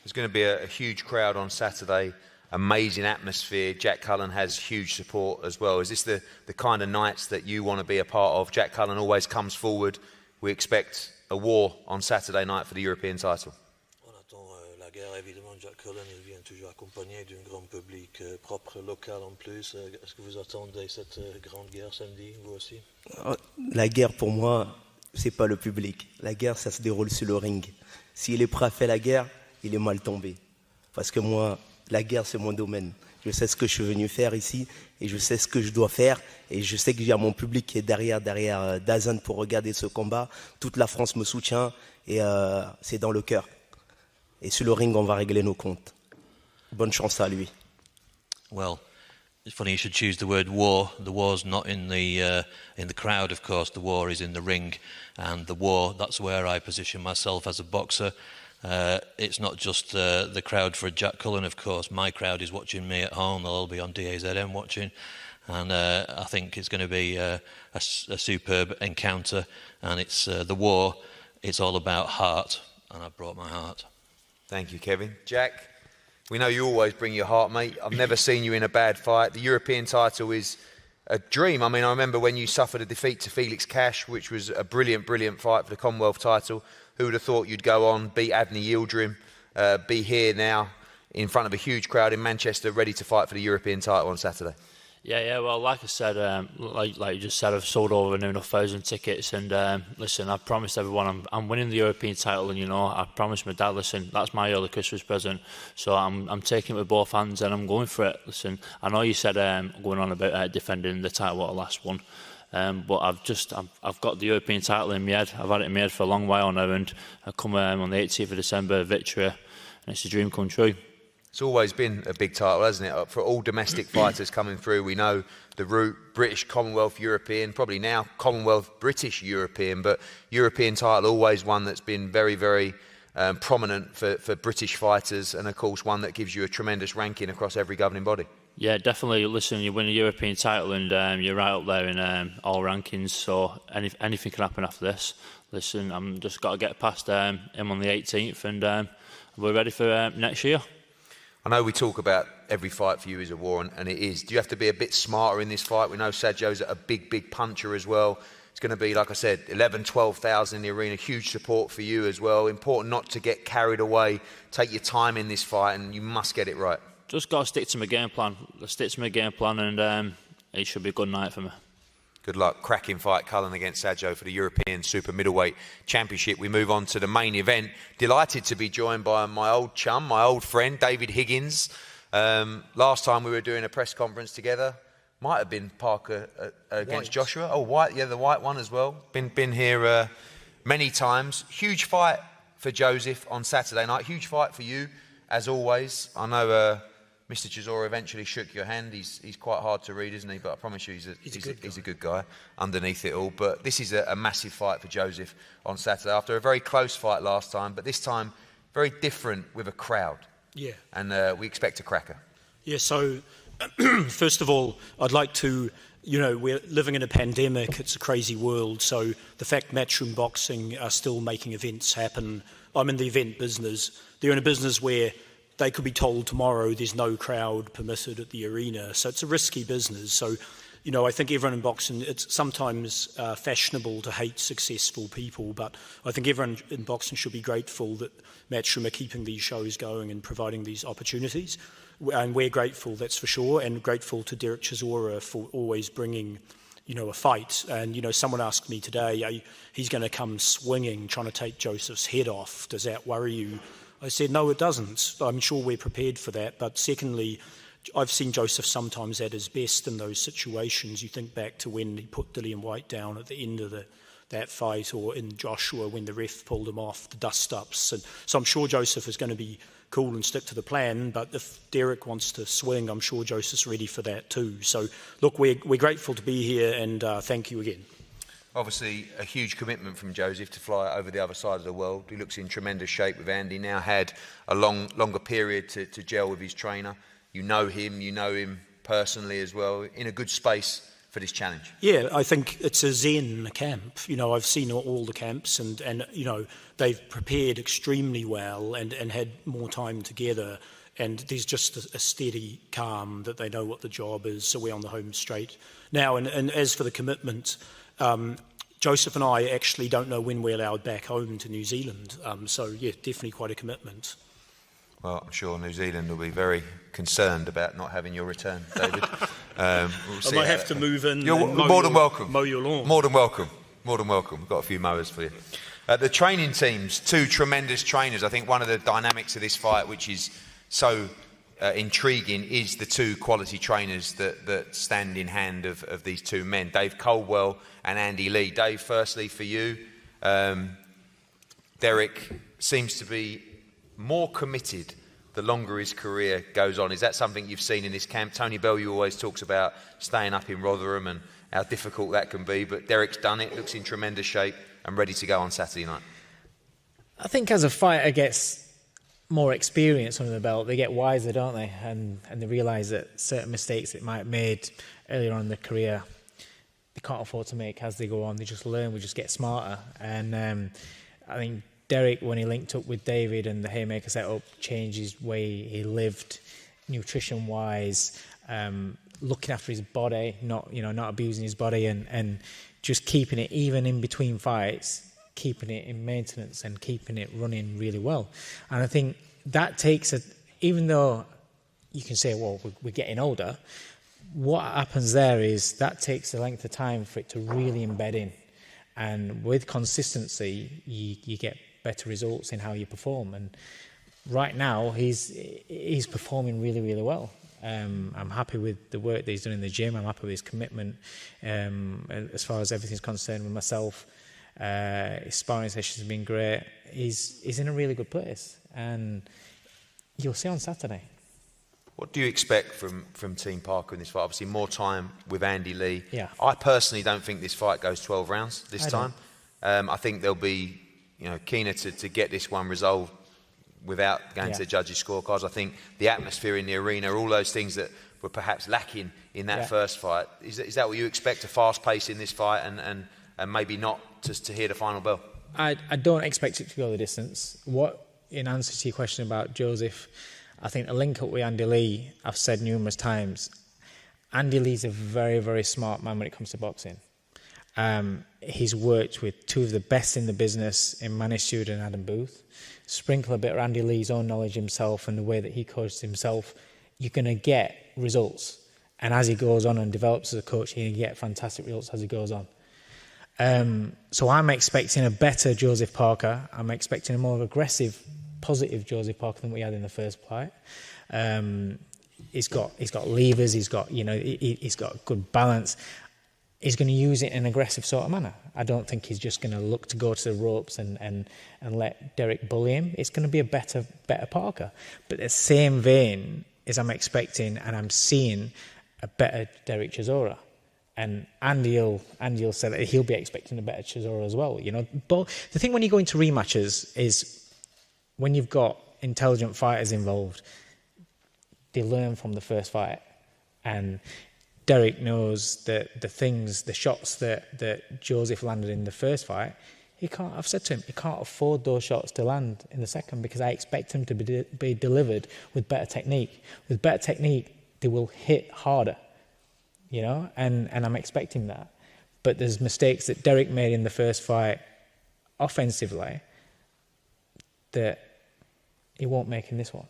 There's going to be a huge crowd on Saturday. Amazing atmosphere. Jack Cullen has huge support as well. Is this the kind of nights that you want to be a part of? Jack Cullen always comes forward. We expect a war on Saturday night for the European title. On attend la guerre, évidemment. Jack Cullen, il vient toujours accompagné d'un grand public propre, local en plus. Est-ce que vous attendez cette grande guerre samedi, vous aussi? La guerre, pour moi, c'est pas le public. La guerre, ça se déroule sur le ring. S'il est prêt à faire la guerre, il est mal tombé. Parce que moi, la guerre, c'est mon domaine. Je sais ce que je suis venu faire ici et je sais ce que je dois faire. Et je sais qu'il y a mon public qui est derrière Dazn pour regarder ce combat. Toute la France me soutient et c'est dans le cœur. Et sur le ring, on va régler nos comptes. Bonne chance à lui. Well, it's funny you should choose the word war. The war's not in the crowd, of course. The war is in the ring. And the war, that's where I position myself as a boxer. It's not just the crowd for Jack Cullen, of course. My crowd is watching me at home. They'll all be on DAZN watching. And I think it's going to be a superb encounter. And it's the war, it's all about heart. And I've brought my heart. Thank you, Kevin. Jack, we know you always bring your heart, mate. I've never seen you in a bad fight. The European title is a dream. I mean, I remember when you suffered a defeat to Felix Cash, which was a brilliant, brilliant fight for the Commonwealth title. Who would have thought you'd go on, beat Avni Yildirim, be here now in front of a huge crowd in Manchester, ready to fight for the European title on Saturday? Yeah. Well, like I said, like you just said, I've sold over 1,000 tickets, and listen, I've promised everyone I'm winning the European title, and I promised my dad, listen, that's my early Christmas present, so I'm taking it with both hands, and I'm going for it. Listen, I know you said going on about defending the title at the last one. But I've got the European title in my head. I've had it in my head for a long while now, and I come on the 18th of December, victory, and it's a dream come true. It's always been a big title, hasn't it? For all domestic fighters coming through, we know the route, British, Commonwealth, European, probably now Commonwealth, British, European, but European title always one that's been very, very prominent for British fighters, and of course one that gives you a tremendous ranking across every governing body. Yeah, definitely. Listen, you win a European title and you're right up there in all rankings, so anything can happen after this. Listen, I'm just got to get past him on the 18th, and we're ready for next year. I know we talk about every fight for you is a war, and it is. Do you have to be a bit smarter in this fight? We know Sadjo's a big, big puncher as well. It's going to be, like I said, 11,000, 12,000 in the arena. Huge support for you as well. Important not to get carried away. Take your time in this fight, and you must get it right. Just got to stick to my game plan. Stick to my game plan, and it should be a good night for me. Good luck. Cracking fight, Cullen against Sadjo for the European Super Middleweight Championship. We move on to the main event. Delighted to be joined by my old chum, my old friend, David Higgins. Last time we were doing a press conference together, might have been Parker against Joshua. Oh, White, yeah, the White one as well. Been here many times. Huge fight for Joseph on Saturday night. Huge fight for you, as always. I know Mr. Chisora eventually shook your hand. He's quite hard to read, isn't he? But I promise you, he's a good guy underneath it all. But this is a massive fight for Joseph on Saturday. After a very close fight last time, but this time very different with a crowd. Yeah. And we expect a cracker. Yeah, so first of all, I'd like to, we're living in a pandemic. It's a crazy world. So the fact Matchroom Boxing are still making events happen. I'm in the event business. They're in a business where they could be told tomorrow there's no crowd permitted at the arena. So it's a risky business. So, I think everyone in boxing, it's sometimes fashionable to hate successful people, but I think everyone in boxing should be grateful that Matchroom are keeping these shows going and providing these opportunities. And we're grateful, that's for sure, and grateful to Derek Chisora for always bringing, a fight. And, someone asked me today, he's going to come swinging, trying to take Joseph's head off. Does that worry you? I said, no, it doesn't. I'm sure we're prepared for that. But secondly, I've seen Joseph sometimes at his best in those situations. You think back to when he put Dillian White down at the end of that fight, or in Joshua when the ref pulled him off, the dust-ups. And so I'm sure Joseph is going to be cool and stick to the plan. But if Derek wants to swing, I'm sure Joseph's ready for that too. So, look, we're grateful to be here, and thank you again. Obviously, a huge commitment from Joseph to fly over the other side of the world. He looks in tremendous shape with Andy. Now had a longer period to gel with his trainer. You know him personally as well. In a good space for this challenge. Yeah, I think it's a Zen camp. I've seen all the camps, and they've prepared extremely well and had more time together. And there's just a steady calm that they know what the job is. So we're on the home straight now. And as for the commitment, Joseph and I actually don't know when we're allowed back home to New Zealand. So, yeah, definitely quite a commitment. Well, I'm sure New Zealand will be very concerned about not having your return, David. I might have to move in. You're more than welcome. Mow your lawn. More than welcome. More than welcome. We've got a few mowers for you. The training teams, two tremendous trainers. I think one of the dynamics of this fight, which is so intriguing is the two quality trainers that stand in hand of these two men, Dave Coldwell and Andy Lee. Dave, firstly for you, Derek seems to be more committed the longer his career goes on. Is that something you've seen in this camp? Tony Bellew always talks about staying up in Rotherham and how difficult that can be, but Derek's done it, looks in tremendous shape and ready to go on Saturday night. I think as a fighter gets more experience under the belt, they get wiser, don't they? And they realise that certain mistakes it might have made earlier on in their career, they can't afford to make as they go on. They just learn, we just get smarter. And I think Derek, when he linked up with David and the Haymaker setup, changed his way he lived, nutrition-wise, looking after his body, not abusing his body, and just keeping it even in between fights, keeping it in maintenance and keeping it running really well. And I think that takes even though you can say, well, we're getting older, what happens there is that takes a length of time for it to really embed in. And with consistency, you get better results in how you perform. And right now, he's performing really, really well. I'm happy with the work that he's done in the gym. I'm happy with his commitment as far as everything's concerned with myself. His sparring sessions have been great. He's in a really good place, and you'll see on Saturday. What do you expect from Team Parker in this fight? Obviously, more time with Andy Lee. Yeah. I personally don't think this fight goes 12 rounds this time. I think they'll be keener to get this one resolved without going to the judges' scorecards. I think the atmosphere in the arena, all those things that were perhaps lacking in that first fight, is that what you expect, a fast pace in this fight and maybe not just to hear the final bell? I don't expect it to go the distance. In answer to your question about Joseph, I think a link up with Andy Lee, I've said numerous times, Andy Lee's a very, very smart man when it comes to boxing. He's worked with two of the best in the business in Manny Stewart and Adam Booth. Sprinkle a bit of Andy Lee's own knowledge himself and the way that he coaches himself, you're going to get results. And as he goes on and develops as a coach, you're going to get fantastic results as he goes on. So I'm expecting a better Joseph Parker. I'm expecting a more aggressive, positive Joseph Parker than we had in the first fight. He's got levers. He's got good balance. He's going to use it in an aggressive sort of manner. I don't think he's just going to look to go to the ropes and let Derek bully him. It's going to be a better Parker. But the same vein is I'm expecting and I'm seeing a better Derek Chisora. And Andy will say that he'll be expecting a better Chisora as well. But the thing when you go into rematches is when you've got intelligent fighters involved, they learn from the first fight. And Derek knows that the shots that Joseph landed in the first fight, I've said to him, he can't afford those shots to land in the second because I expect him to be delivered with better technique. With better technique, they will hit harder, and I'm expecting that. But there's mistakes that Derek made in the first fight offensively that he won't make in this one.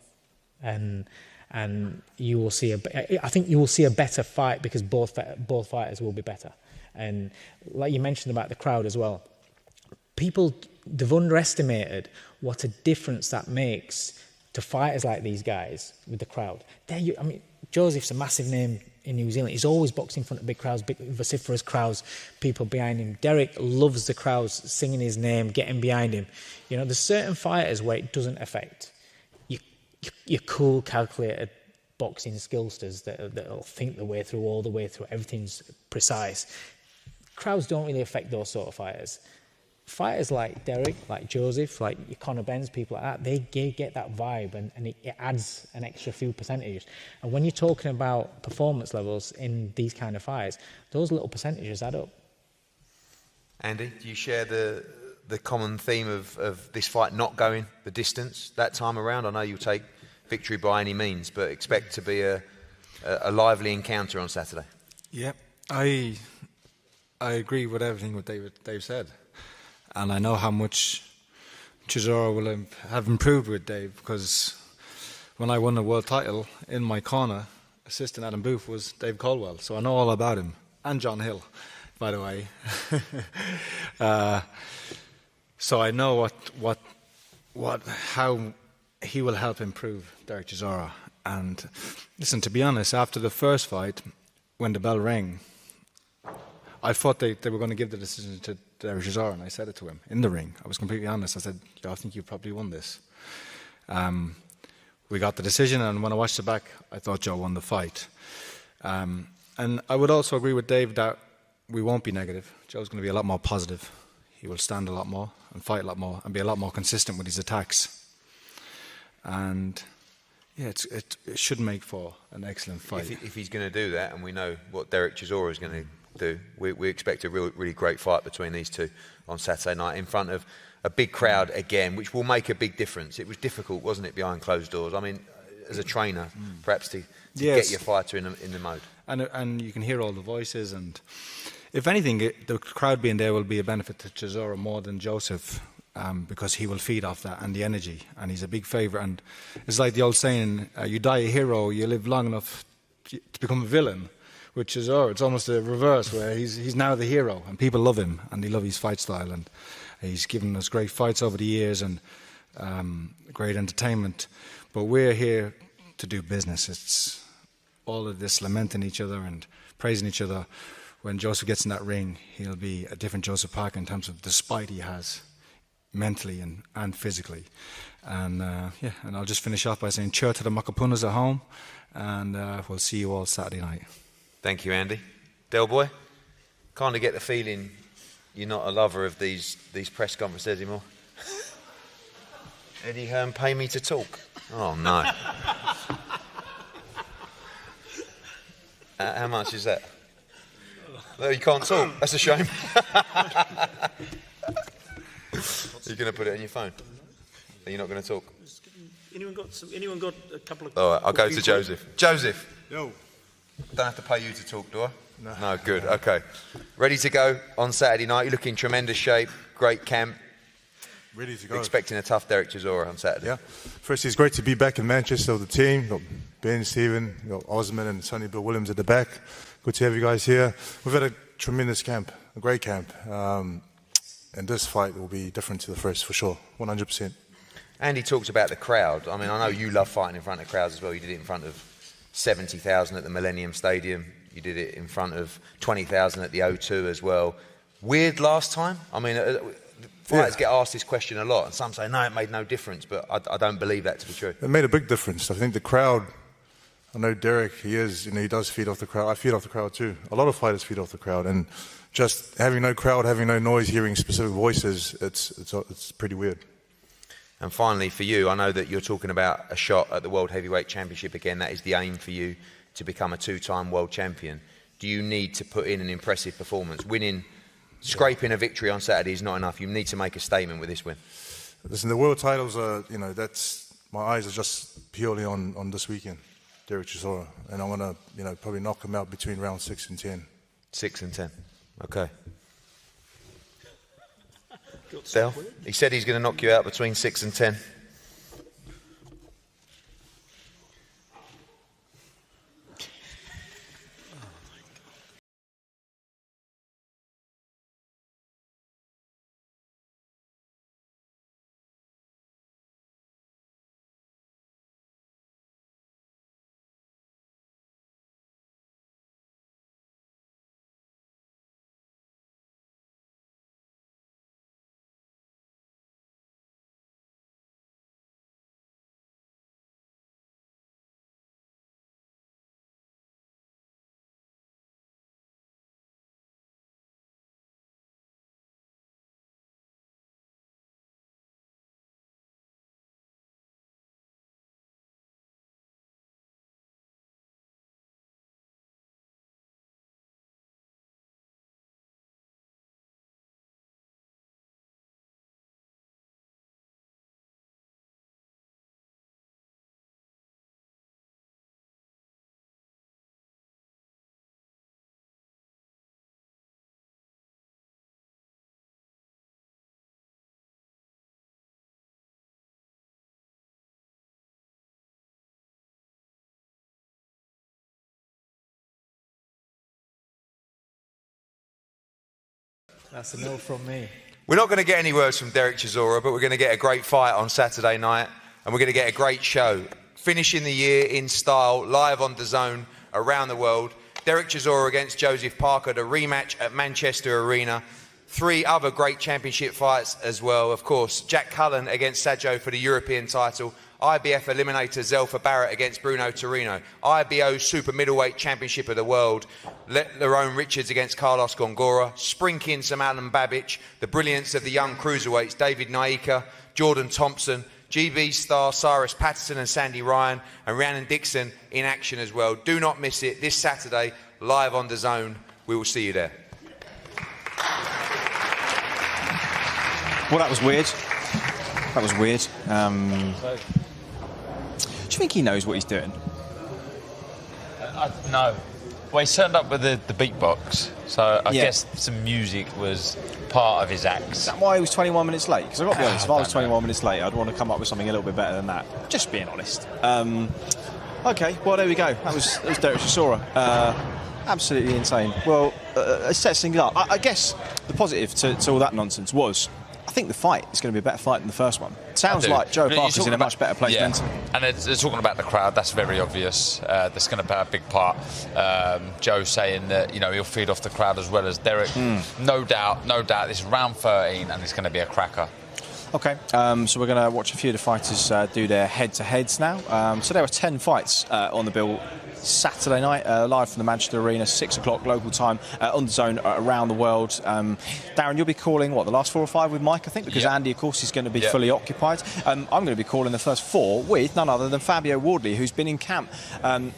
And you will see I think you will see a better fight because both fighters will be better. And like you mentioned about the crowd as well, they've underestimated what a difference that makes to fighters like these guys with the crowd. Joseph's a massive name in New Zealand. He's always boxed in front of big crowds, big vociferous crowds, people behind him. Derek loves the crowds singing his name, getting behind him. There's certain fighters where it doesn't affect. Your cool, calculated boxing skillsters that'll think the way through, all the way through, everything's precise. Crowds don't really affect those sort of fighters. Fighters like Derek, like Joseph, like your Conor Benns, people like that, they get that vibe and it adds an extra few percentages. And when you're talking about performance levels in these kind of fights, those little percentages add up. Andy, do you share the common theme of this fight not going the distance that time around? I know you'll take victory by any means, but expect to be a lively encounter on Saturday. Yeah, I agree with everything what Dave said. And I know how much Chisora will have improved with Dave, because when I won the world title, in my corner, assistant Adam Booth was Dave Caldwell. So I know all about him. And John Hill, by the way. So I know how he will help improve Derek Chisora. And listen, to be honest, after the first fight, when the bell rang, I thought they were going to give the decision to Derek Chisora, and I said it to him in the ring. I was completely honest. I said, I think you probably won this. We got the decision, and when I watched it back, I thought Joe won the fight. And I would also agree with Dave that we won't be negative. Joe's going to be a lot more positive. He will stand a lot more and fight a lot more and be a lot more consistent with his attacks. And yeah, it should make for an excellent fight. If he's going to do that, and we know what Derek Chisora is going to do, we expect a really great fight between these two on Saturday night in front of a big crowd again, which will make a big difference. It was difficult, wasn't it, behind closed doors? I mean, as a trainer, perhaps to get your fighter in the mode. And you can hear all the voices, and if anything, the crowd being there will be a benefit to Chisora more than Joseph, because he will feed off that and the energy, and he's a big favourite. And it's like the old saying, you die a hero, you live long enough to become a villain. With Chisora, it's almost the reverse, where he's now the hero, and people love him, and they love his fight style, and he's given us great fights over the years and great entertainment. But we're here to do business. It's all of this lamenting each other and praising each other. When Joseph gets in that ring, he'll be a different Joseph Parker in terms of the spite he has, mentally and physically. And and I'll just finish off by saying cheer to the Makapunas at home, and we'll see you all Saturday night. Thank you, Andy. Del Boy, kind of get the feeling you're not a lover of these press conferences anymore. Eddie Hearn, pay me to talk. Oh, no. How much is that? Well, you can't talk. That's a shame. You're going to put it on your phone? Are you not going to talk? Anyone got a couple of... All right, I'll go to Joseph. Joseph. Yo. Don't have to pay you to talk, do I? No, good. Okay. Ready to go on Saturday night. You look in tremendous shape. Great camp. Ready to go. Expecting a tough Derek Chisora on Saturday. Yeah. First, it's great to be back in Manchester with the team. Got Ben, Stephen, Osman and Sonny Bill Williams at the back. Good to have you guys here. We've had a tremendous camp, a great camp. And this fight will be different to the first, for sure, 100%. Andy talks about the crowd. I mean, I know you love fighting in front of crowds as well. You did it in front of 70,000 at the Millennium Stadium. You did it in front of 20,000 at the O2 as well. Weird last time? I mean, fighters get asked this question a lot, and some say, no, it made no difference, but I don't believe that to be true. It made a big difference. I think the crowd, I know Derek, he does feed off the crowd. I feed off the crowd too. A lot of fighters feed off the crowd, and just having no crowd, having no noise, hearing specific voices, it's pretty weird. And finally, for you, I know that you're talking about a shot at the World Heavyweight Championship again. That is the aim for you, to become a two-time world champion. Do you need to put in an impressive performance? Scraping a victory on Saturday is not enough. You need to make a statement with this win. Listen, the world titles are, my eyes are just purely on this weekend, Derek Chisora. And I want to, probably knock him out between round 6 and 10. 6 and 10. Okay. Del, he said he's going to knock you out between 6 and 10. That's a no from me. We're not going to get any words from Derek Chisora, but we're going to get a great fight on Saturday night, and we're going to get a great show finishing the year in style, live on Dazn around the world. Derek Chisora against Joseph Parker, the rematch at Manchester Arena. 3 other great championship fights as well. Of course, Jack Cullen against Sadjo for the European title. IBF eliminator Zelfa Barrett against Bruno Torino. IBO Super Middleweight Championship of the World. Lerone Richards against Carlos Gongora. Sprinking Sam Alan Babic. The brilliance of the young cruiserweights David Naika, Jordan Thompson. GB star Cyrus Patterson and Sandy Ryan. And Rhiannon Dixon in action as well. Do not miss it this Saturday, live on Dazn. We will see you there. Well, that was weird. That was weird. Do you think he knows what he's doing? No. Well, he turned up with the beatbox, so I guess some music was part of his act. Is that why he was 21 minutes late? Because I've got to be honest, if I was 21 minutes late, I'd want to come up with something a little bit better than that. Just being honest. OK, well, there we go. That was Derek Chisora. Absolutely insane. Well, it sets things up. I guess the positive to all that nonsense was, I think the fight is going to be a better fight than the first one. Sounds like Joe Parker's in a much better place mentally. And they're talking about the crowd. That's very obvious. That's going to play a big part. Joe saying that he'll feed off the crowd as well as Derek. No doubt. This is round 13, and it's going to be a cracker. OK, so we're going to watch a few of the fighters do their head-to-heads now. So there were 10 fights on the bill Saturday night, live from the Manchester Arena, 6 o'clock local time, on Dazn around the world. Darren, you'll be calling, what, the last 4 or 5 with Mike, I think, because Andy, of course, is going to be fully occupied. I'm going to be calling the first 4 with none other than Fabio Wardley, who's been in camp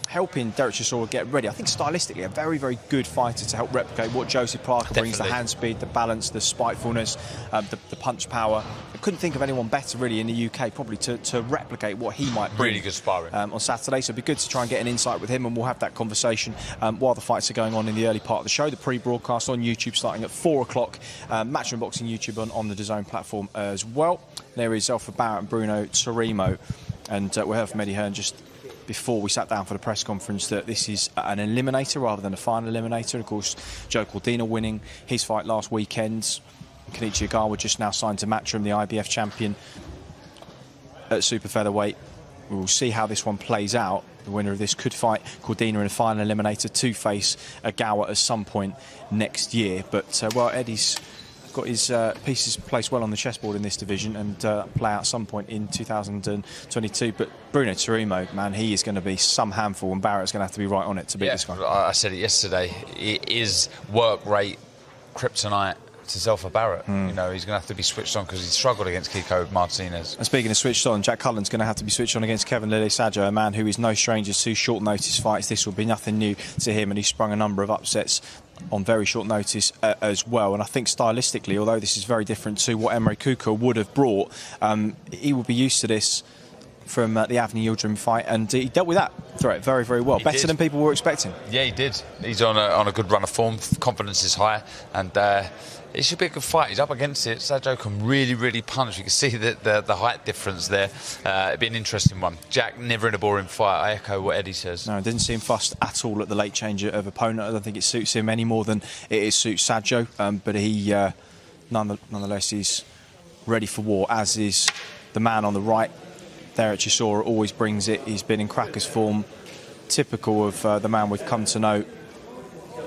helping Derek Chisora get ready. I think stylistically a very, very good fighter to help replicate what Joseph Parker brings, the hand speed, the balance, the spitefulness, the punch power. I couldn't think of anyone better, really, in the UK, probably to replicate what he might bring. Really good sparring. On Saturday, so it'd be good to try and get an insight with him, and we'll have that conversation while the fights are going on in the early part of the show. The pre-broadcast on YouTube starting at 4 o'clock. Matchroom Boxing YouTube on the Dazn platform as well. There is Zelfa Barrett and Bruno Torino, and we heard from Eddie Hearn just before we sat down for the press conference that this is an eliminator rather than a final eliminator. Of course, Joe Cordina winning his fight last weekend. Kenichi Ogawa just now signed to Matchroom, the IBF champion at super featherweight. We will see how this one plays out. The winner of this could fight Cordina in a final eliminator to face Ogawa at some point next year. But, well, Eddie's got his pieces placed well on the chessboard in this division and play out at some point in 2022. But Bruno Torino, man, he is going to be some handful, and Barrett's going to have to be right on it to beat this guy. I said it yesterday. It is work rate kryptonite to Zelfa Barrett. He's going to have to be switched on because he struggled against Kiko Martinez. And speaking of switched on, Jack Cullen's going to have to be switched on against Kevin Lele Sadjo, a man who is no stranger to short notice fights. This will be nothing new to him, and he sprung a number of upsets on very short notice as well. And I think stylistically, although this is very different to what Emre Kuko would have brought, he will be used to this from the Avni Yildirim fight, and he dealt with that threat very, very well. Better than people were expecting. Yeah, he did. He's on a good run of form. Confidence is high, and it should be a good fight. He's up against it. Sadjo can really, really punch. You can see the height difference there. It'd be an interesting one. Jack, never in a boring fight. I echo what Eddie says. No, it didn't seem fussed at all at the late change of opponent. I don't think it suits him any more than it suits Sadjo. But he, nonetheless, is ready for war, as is the man on the right. Derek Chisora always brings it. He's been in crackers form, typical of the man we've come to know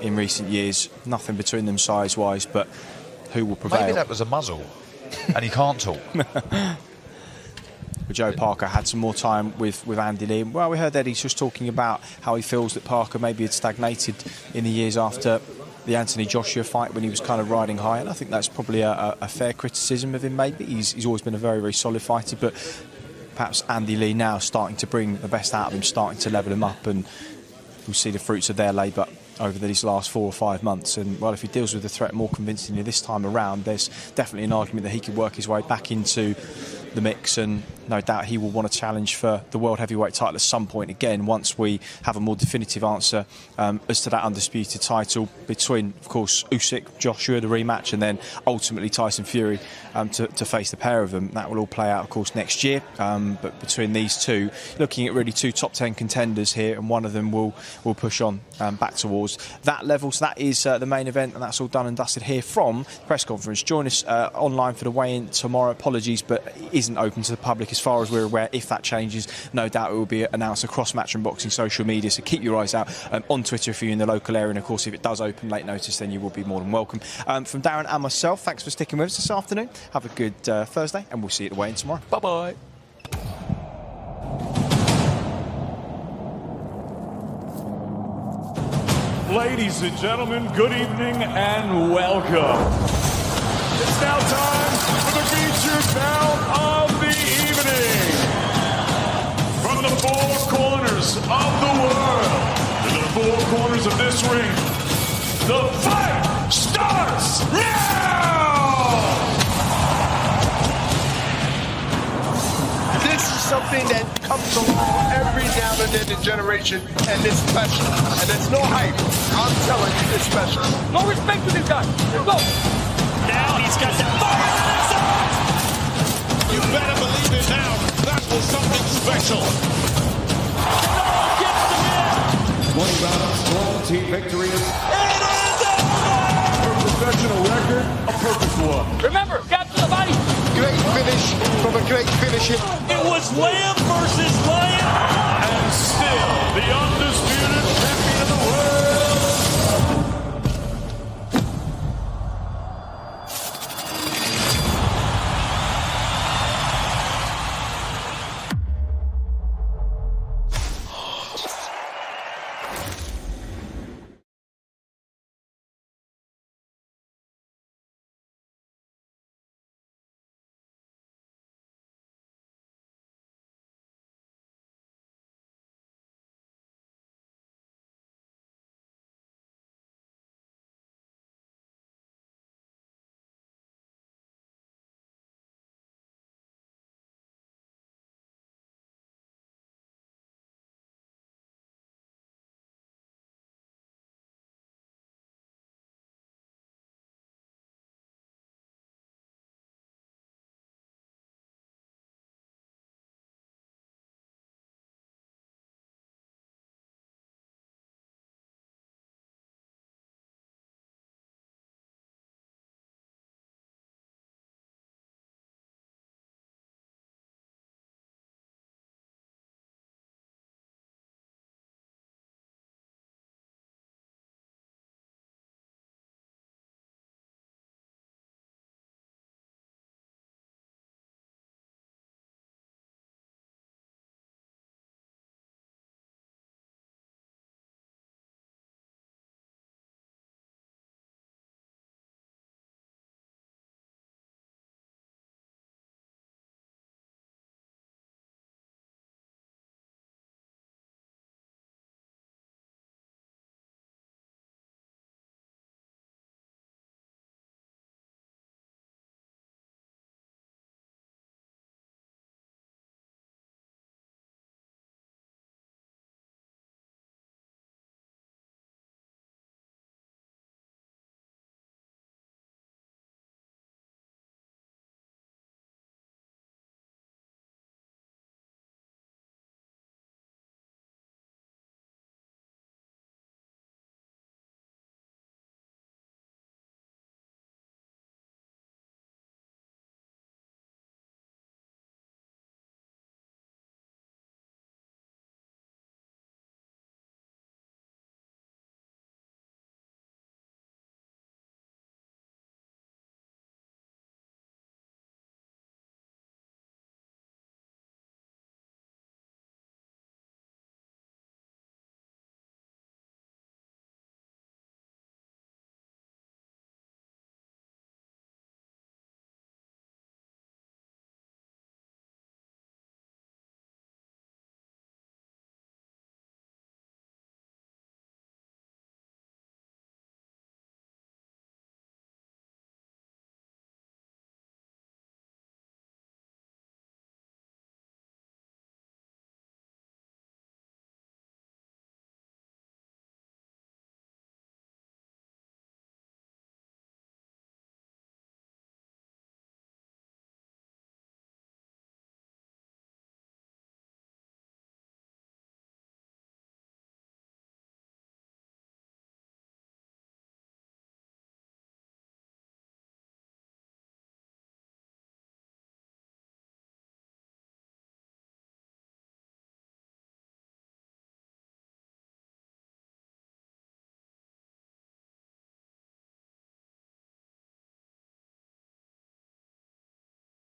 in recent years. Nothing between them size-wise, but who will prevail? Maybe that was a muzzle, and he can't talk. But Joe Parker had some more time with Andy Lee. Well, we heard Eddie's just talking about how he feels that Parker maybe had stagnated in the years after the Anthony Joshua fight when he was kind of riding high, and I think that's probably a fair criticism of him. Maybe he's always been a very, very solid fighter, but perhaps Andy Lee now starting to bring the best out of him, starting to level him up, and we'll see the fruits of their labour over these last 4 or 5 months. And, well, if he deals with the threat more convincingly this time around, there's definitely an argument that he could work his way back into the mix, and no doubt he will want to challenge for the world heavyweight title at some point again once we have a more definitive answer as to that undisputed title between, of course, Usyk, Joshua, the rematch, and then ultimately Tyson Fury to face the pair of them. That will all play out, of course, next year. But between these two, looking at really 2 top 10 contenders here, and one of them will push on back towards scores that level. So that is the main event, and that's all done and dusted here from the press conference. Join us online for the weigh-in tomorrow. Apologies, but it isn't open to the public as far as we're aware. If that changes, no doubt it will be announced across Matchroom Boxing social media, so keep your eyes out on Twitter if you're in the local area, and of course if it does open late notice, then you will be more than welcome. From Darren and myself, thanks for sticking with us this afternoon. Have a good Thursday, and we'll see you at the weigh-in tomorrow. Bye-bye. Ladies and gentlemen, good evening and welcome. It's now time for the featured bout of the evening. From the four corners of the world to the four corners of this ring, the fight starts now! This is something that comes along every now and then in generation, and it's special. And it's no hype. I'm telling you, it's special. No respect to this guy. Let's go. Now he's got that fire in his eyes! You better believe it now. That was something special. Chisora gets the win. 20 rounds, strong team victory. It is over! Her professional record, a perfect one. Remember, capture the body. Great finish from a great finisher. It was Lamb versus